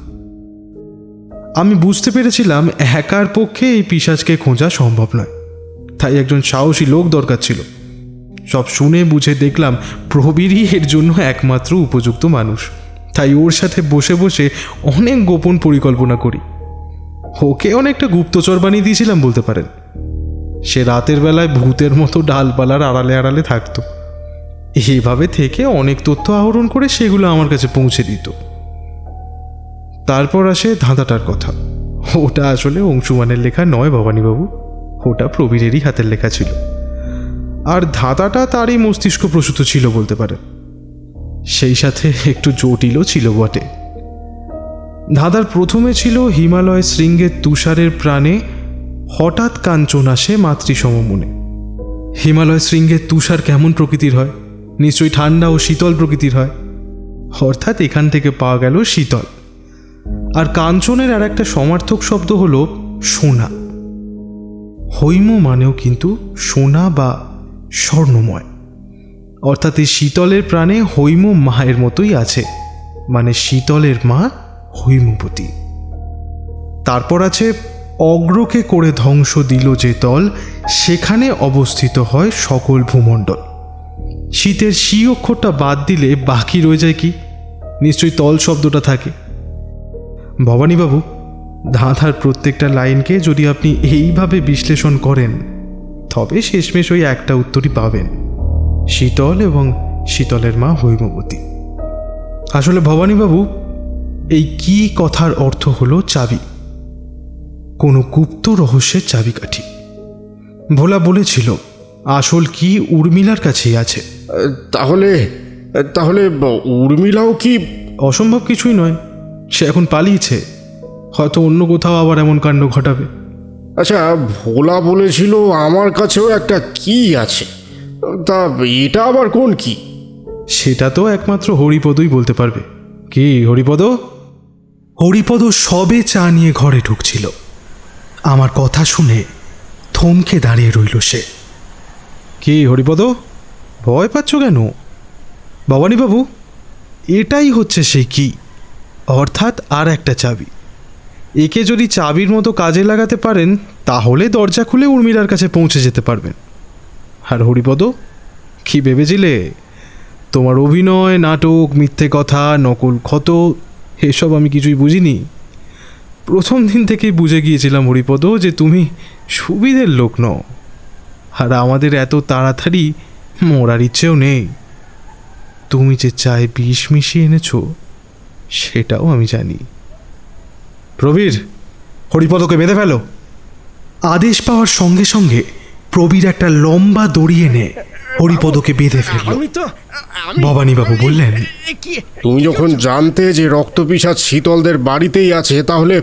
আমি বুঝতে পেরেছিলাম একার পক্ষে এই পিশাচকে খোঁজা সম্ভব নয়, তাই একজন সাহসী লোক দরকার ছিল। সব শুনে বুঝে দেখলাম প্রবীরই এর জন্য একমাত্র উপযুক্ত মানুষ, তাই ওর সাথে বসে বসে অনেক গোপন পরিকল্পনা করি। ওকে অনেকটা গুপ্তচর বানিয়ে দিয়েছিলাম বলতে পারেন। সে রাতের বেলায় ভূতের মতো ডালপালার আড়ালে আড়ালে থাকতো। এইভাবে থেকে অনেক তথ্য আহরণ করে সেগুলো আমার কাছে পৌঁছে দিত। তারপর আসে ধাঁধাটার কথা। ওটা আসলে অংশুমানের লেখা নয় ভবানীবাবু, ওটা প্রবীরেরই হাতের লেখা ছিল, আর ধাঁধাটা তারই মস্তিষ্ক প্রসূত ছিল বলতে পারে। সেই সাথে একটু জটিলও ছিল বটে। ধাঁধার প্রথমে ছিল হিমালয় শৃঙ্গের তুষারের প্রাণে হঠাৎ কাঞ্চন আসে মাতৃসম মনে। হিমালয় শৃঙ্গের তুষার কেমন প্রকৃতির হয়? নিশ্চয়ই ঠান্ডা ও শীতল প্রকৃতির হয়, অর্থাৎ এখান থেকে পাওয়া গেল শীতল। আর কাঞ্চনের আর একটা সমার্থক শব্দ হলো সোনা। হৈম মানেও কিন্তু সোনা বা স্বর্ণময়, অর্থাৎ এই শীতলের প্রাণে হৈম মায়ের মতোই আছে, মানে শীতলের মা হৈমবতী। তারপর আছে অগ্রকে করে ধ্বংস দিল যে তল, সেখানে অবস্থিত হয় সকল ভূমণ্ডল। শীতের শি অক্ষরটা বাদ দিলে বাকি রয়ে যায় কি? নিশ্চয়ই তল শব্দটা থাকে। ভবানীবাবু, ধাঁধার প্রত্যেকটা লাইনকে যদি আপনি এইভাবে বিশ্লেষণ করেন তবে শেষমেশ ওই একটা উত্তরই পাবেন, শীতল এবং শীতলের মা হৈমবতী। আসলে ভবানীবাবু, এই কি কথার অর্থ হলো চাবি, কোনো গুপ্ত রহস্যের চাবিকাঠি। ভোলা বলেছিল আসল কি উর্মিলার কাছেই আছে। তাহলে তাহলে উর্মিলাও কি? অসম্ভব কিছুই নয়, সে এখন পালিয়েছে, হয়তো অন্য কোথাও আবার এমন কাণ্ড ঘটাবে। আচ্ছা, ভোলা বলেছিল আমার কাছেও একটা কি আছে, তা এটা আবার কোন কি? সেটা তো একমাত্র হরিপদই বলতে পারবে। কি হরিপদ? হরিপদ সবে চা নিয়ে ঘরে ঢুকছিল। আমার কথা শুনে থমকে দাঁড়িয়ে রইল সে। কি হরিপদ, ভয় পাচ্ছ কেন? ভবানীবাবু, এটাই হচ্ছে সেই কি, অর্থাৎ আর একটা চাবি। একে যদি চাবির মতো কাজে লাগাতে পারেন তাহলে দরজা খুলে উর্মিলার কাছে পৌঁছে যেতে পারবেন। আর হরিপদ, কি ভেবেছিলে তোমার অভিনয়, নাটক, মিথ্যে কথা, নকল ক্ষত এসব আমি কিছুই বুঝিনি? প্রথম দিন থেকেই বুঝে গিয়েছিলাম হরিপদ যে তুমি সুবিধের লোক নও, আর আমাদের এত তাড়াতাড়ি মরার ইচ্ছেও নেই। তুমি যে চায়ে বিষ মিশিয়ে এনেছো সেটাও আমি জানি। প্রবীর, হরিপদকে বেঁধে ফেলো। আদেশ পাওয়ার সঙ্গে সঙ্গে প্রবীর একটা লম্বা দড়ি এনে হরিপদকে বেঁধে ফেলল। ভবানীবাবু বললেন, তুমি যখন জানতে যে রক্তপিশাচ শীতলদের বাড়িতেই আছে, তাহলে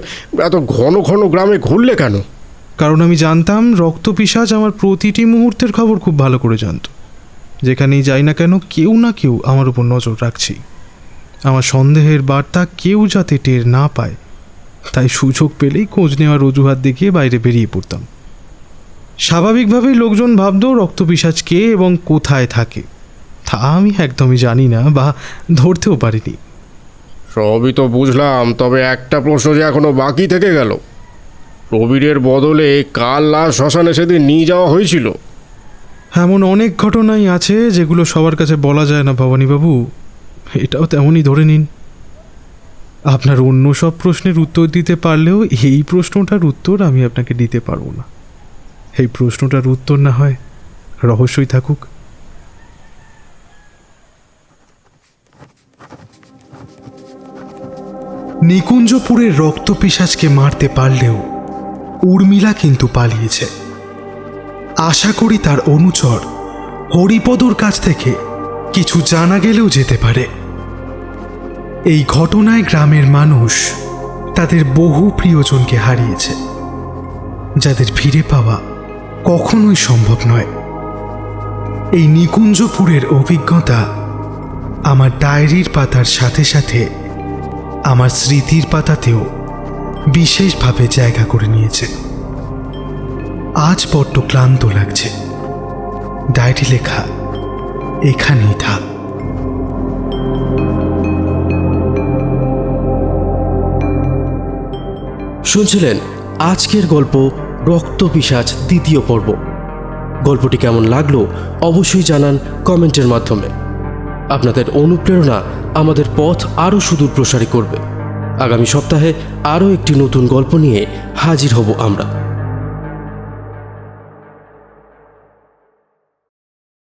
এত ঘন ঘন গ্রামে ঘুরলে কেন? কারণ আমি জানতাম রক্তপিশাচ আমার প্রতিটি মুহূর্তের খবর খুব ভালো করে জানত। যেখানেই যাই না কেন কেউ না কেউ আমার উপর নজর রাখছি। আমার সন্দেহের বার্তা কেউ যাতে টের না পায়, তাই সুযোগ পেলেই খোঁজ নেওয়ার অজুহাত দেখিয়ে বাইরে বেরিয়ে পড়তাম। স্বাভাবিকভাবেই লোকজন ভাবত রক্তপিশাচ কে এবং কোথায় থাকে, তা আমি একদমই জানি না বা ধরতেও পারিনি। সবই তো বুঝলাম, তবে একটা প্রশ্ন যে এখনো বাকি থেকে গেল। প্রবীরের বদলে কাল লাশ শ্মশানে সেদিন নিয়ে যাওয়া হয়েছিল। এমন অনেক ঘটনাই আছে যেগুলো সবার কাছে বলা যায় না ভবানীবাবু, এটাও তেমনই ধরে নিন। আপনার অন্য সব প্রশ্নের উত্তর দিতে পারলেও এই প্রশ্নটার উত্তর আমি আপনাকে দিতে পারবো না। এই প্রশ্নটার উত্তর না হয় রহস্যই থাকুক। নিকুঞ্জপুরের রক্তপিশাচকে মারতে পারলেও উর্মিলা কিন্তু পালিয়েছে। আশা করি তার অনুচর হরিপদর কাছ থেকে কিছু জানা গেলেও যেতে পারে। এই ঘটনায় গ্রামের মানুষ তাদের বহু প্রিয়জনকে হারিয়েছে, যাদের ফিরে পাওয়া কখনোই সম্ভব নয়। এই নিকুঞ্জপুরের অভিজ্ঞতা আমার ডায়েরির পাতার সাথে সাথে আমার স্মৃতির পাতাতেও বিশেষভাবে জায়গা করে নিয়েছে। আজ বড্ড ক্লান্ত লাগছে, ডায়েরি লেখা এখানেই থাক। শুনছিলেন আজকের গল্প রক্তপিশাচ দ্বিতীয় পর্ব। গল্পটি কেমন লাগলো অবশ্যই জানান কমেন্টের মাধ্যমে। আপনাদের অনুপ্রেরণা আমাদের পথ আরও সুদূর প্রসারী করবে। আগামী সপ্তাহে আরও একটি নতুন গল্প নিয়ে হাজির হব আমরা।